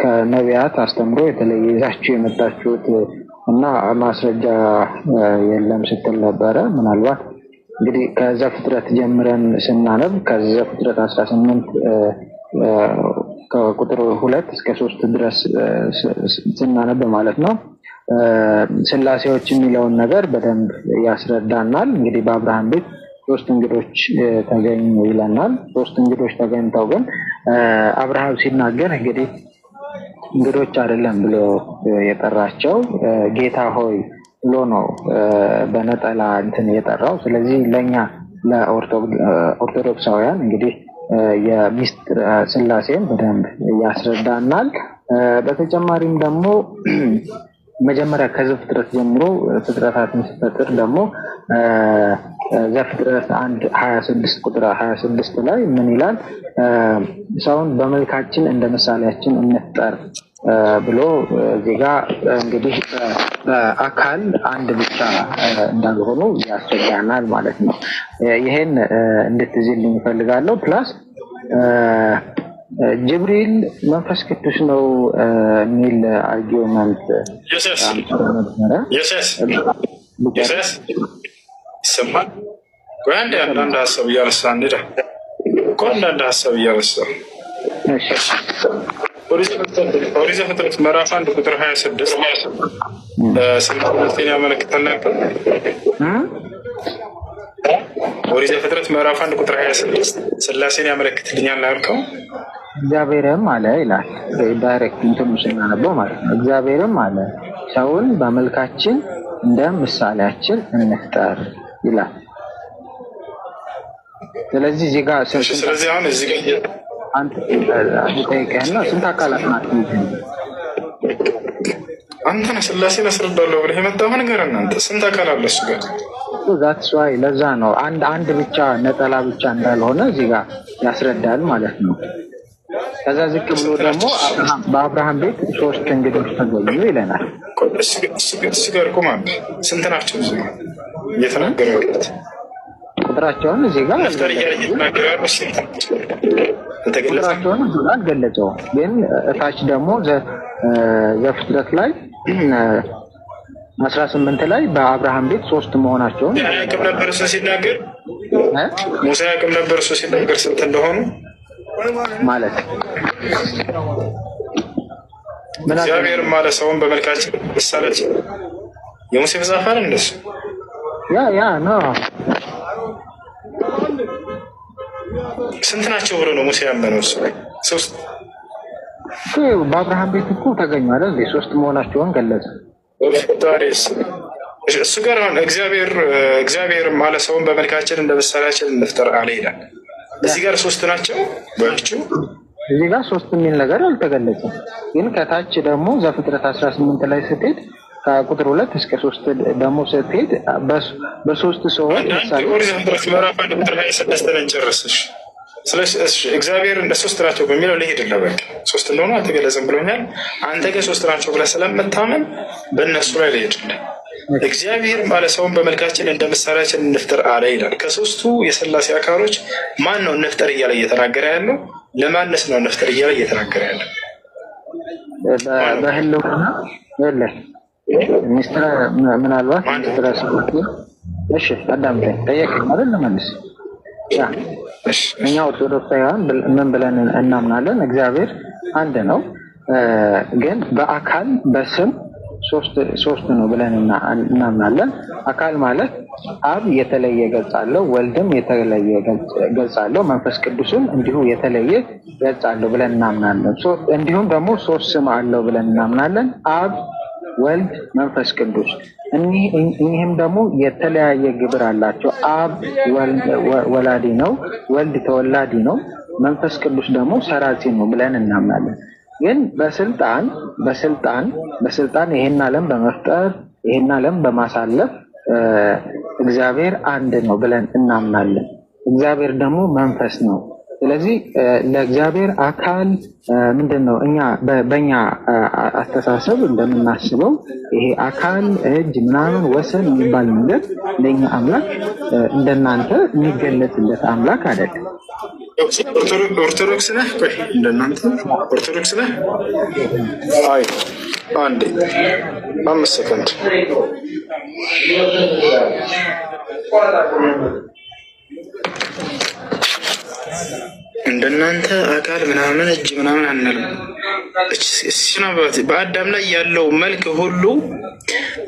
ከነቢያት አስተምሮ የተለየ ይዛችሁ የመጣችሁት እና ማስረጃ የለም ስትል ነበረ። ምናልባት እንግዲህ ከዘፍጥረት ጀምረን ስናነብ ከዘፍጥረት 18 ከቁጥር 2 እስከ 3 ድረስ ስናነብ ማለት ነው ስላሴዎች የሚለውን ነገር በደንብ ያስረዳናል። እንግዲህ በአብርሃም ቤት 3 እንግዶች ተገኙ ይለናል። 3 እንግዶች ተገኝተው ግን አብርሃም ሲናገር እንግዲህ እንግዶች አይደለም ብሎ የጠራቸው ጌታ ሆይ ብሎ ነው በነጠላ እንትን የጠራው። ስለዚህ ለኛ ለኦርቶዶክሳውያን እንግዲህ የሚስጥር ስላሴን በደንብ ያስረዳናል። በተጨማሪም ደግሞ መጀመሪያ ከዘፍጥረት ጀምሮ ፍጥረታትን ሲፈጥር ደግሞ ዘፍጥረት 1:26 ቁጥር 26 ላይ ምን ይላል? ሰውን በመልካችን እንደ ምሳሌያችን እንፍጠር ብሎ ዜጋ እንግዲህ በአካል አንድ ብቻ እንዳልሆኑ ያስረዳናል ማለት ነው። ይሄን እንድትይዝልኝ እፈልጋለሁ። ፕላስ ጅብሪል መንፈስ ቅዱስ ነው የሚል አርጊውመንት ይሰማል። አንዳንድ ሀሳብ እያነሳ አንዳንድ ሀሳብ እያነሳ ኦሪት ዘፍጥረት ምዕራፍ 1 ቁጥር 26 ስላሴን ያመለክታል ነበር። ኦሪት ዘፍጥረት ምዕራፍ 1 ቁጥር 26 ስላሴን ያመለክትልኛል ያልከው እግዚአብሔርም አለ ይላል። ዳይሬክት እንትም ስናነበው ማለት ነው። እግዚአብሔርም አለ ሰውን በመልካችን እንደ ምሳሌያችን እንፍጠር ይላል። ስለዚህ እዚህ ጋር ስለዚህ አሁን እዚህ ጋር አንተ ጠይቀህና ስንት አካላት ናቸው? አንተ ነህ ስላሴን አስረዳለሁ ብለህ የመጣው ነገር እናንተ ስንት አካል አለ እሱ ጋር? ዛትስ ዋይ ለዛ ነው አንድ ብቻ ነጠላ ብቻ እንዳልሆነ እዚህ ጋር ያስረዳል ማለት ነው። ከዛ ዝቅ ብሎ ደግሞ በአብርሃም ቤት 3 እንግዶች ተገኙ ይለናል። እሱ ጋር ቁም። ስንት ናቸው? እዚህ ጋር እየተናገረ ያሉት ቁጥራቸውን እዚህ ጋር ቁጥራቸውን አልገለጸውም። ግን እታች ደግሞ ዘፍጥረት ላይ 18 ላይ በአብርሃም ቤት 3 መሆናቸውን ያቅም ነበር እሱ ሲናገር። ሙሳ ያቅም ነበር እሱ ሲናገር ስንት እንደሆኑ ማለት እግዚአብሔር ማለት ሰውን በመልካችን ምሳሌያችን የሙሴ መጽሐፍ አለ እንደሱ ያ ነው። ስንት ናቸው ብሎ ነው ሙሴ ያመነው? እሱ 3 በአብርሃም ቤት እኮ ተገኙ አይደል? 3 መሆናቸውን ገለጸ። እሱ ጋር አሁን እግዚአብሔር ማለት ሰውን በመልካችን እንደ ምሳሌያችን እንፍጠር አለ ይላል። እዚህ ጋር 3 ናቸው በልጩ እዚህ ጋር 3 የሚል ነገር አልተገለጸም። ግን ከታች ደግሞ ዘፍጥረት 18 ላይ ስትሄድ ከቁጥር 2 እስከ 3 ደግሞ ስትሄድ በ3 ሰዎች ምሳሌ ምዕራፍ 1 ቁጥር 26 ላይ ጨረስሽ። ስለዚህ እግዚአብሔር እንደ 3 ናቸው በሚለው ልሄድልህ። በቃ 3 እንደሆነ አልተገለጸም ብሎኛል። አንተ ግን 3 ናቸው ብለህ ስለምታመን በእነሱ ላይ ልሄድልህ። እግዚአብሔር ማለት ሰውን በመልካችን እንደ ምሳሌያችን እንፍጠር አለ ይላል። ከ3ቱ የሥላሴ አካሎች ማን ነው እንፍጠር እያለ እየተናገረ ያለው? ለማንስ ነው እንፍጠር እያለ እየተናገረ ያለው? በህልውና የለ ሚስትር ምናልባት ሚስትር ሰዎች እሺ አዳምጠኝ ጠየቀኝ አይደል? ለማንስ እኛ ኦርቶዶክሳውያን ምን ብለን እናምናለን? እግዚአብሔር አንድ ነው፣ ግን በአካል በስም ሶስት ነው ብለን እናምናለን። አካል ማለት አብ የተለየ ገጽ አለው፣ ወልድም የተለየ ገጽ አለው፣ መንፈስ ቅዱስም እንዲሁ የተለየ ገጽ አለው ብለን እናምናለን። እንዲሁም ደግሞ ሶስት ስም አለው ብለን እናምናለን፣ አብ፣ ወልድ፣ መንፈስ ቅዱስ። እኒህም ደግሞ የተለያየ ግብር አላቸው። አብ ወላዲ ነው፣ ወልድ ተወላዲ ነው፣ መንፈስ ቅዱስ ደግሞ ሰራጺ ነው ብለን እናምናለን። ግን በስልጣን ይሄን ዓለም በመፍጠር ይሄን ዓለም በማሳለፍ እግዚአብሔር አንድ ነው ብለን እናምናለን። እግዚአብሔር ደግሞ መንፈስ ነው። ስለዚህ ለእግዚአብሔር አካል ምንድን ነው? በእኛ አስተሳሰብ እንደምናስበው ይሄ አካል እጅ ምናምን ወሰን የሚባል ነገር ለእኛ አምላክ እንደናንተ የሚገለጽለት አምላክ አይደለም። ኦርቶዶክስ ነህ? ቆይ እንደናንተ ኦርቶዶክስ ነህ? አይ አንዴ 5 ሰከንድ እንደናንተ አካል ምናምን እጅ ምናምን አንልም። በአዳም ላይ ያለው መልክ ሁሉ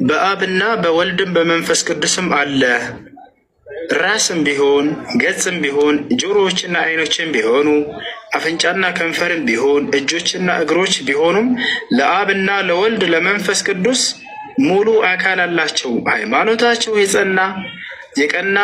በአብና በወልድም በመንፈስ ቅዱስም አለ። ራስም ቢሆን ገጽም ቢሆን ጆሮዎችና ዓይኖችም ቢሆኑ አፍንጫና ከንፈርም ቢሆን እጆችና እግሮች ቢሆኑም ለአብና ለወልድ ለመንፈስ ቅዱስ ሙሉ አካል አላቸው። ሃይማኖታቸው የቀና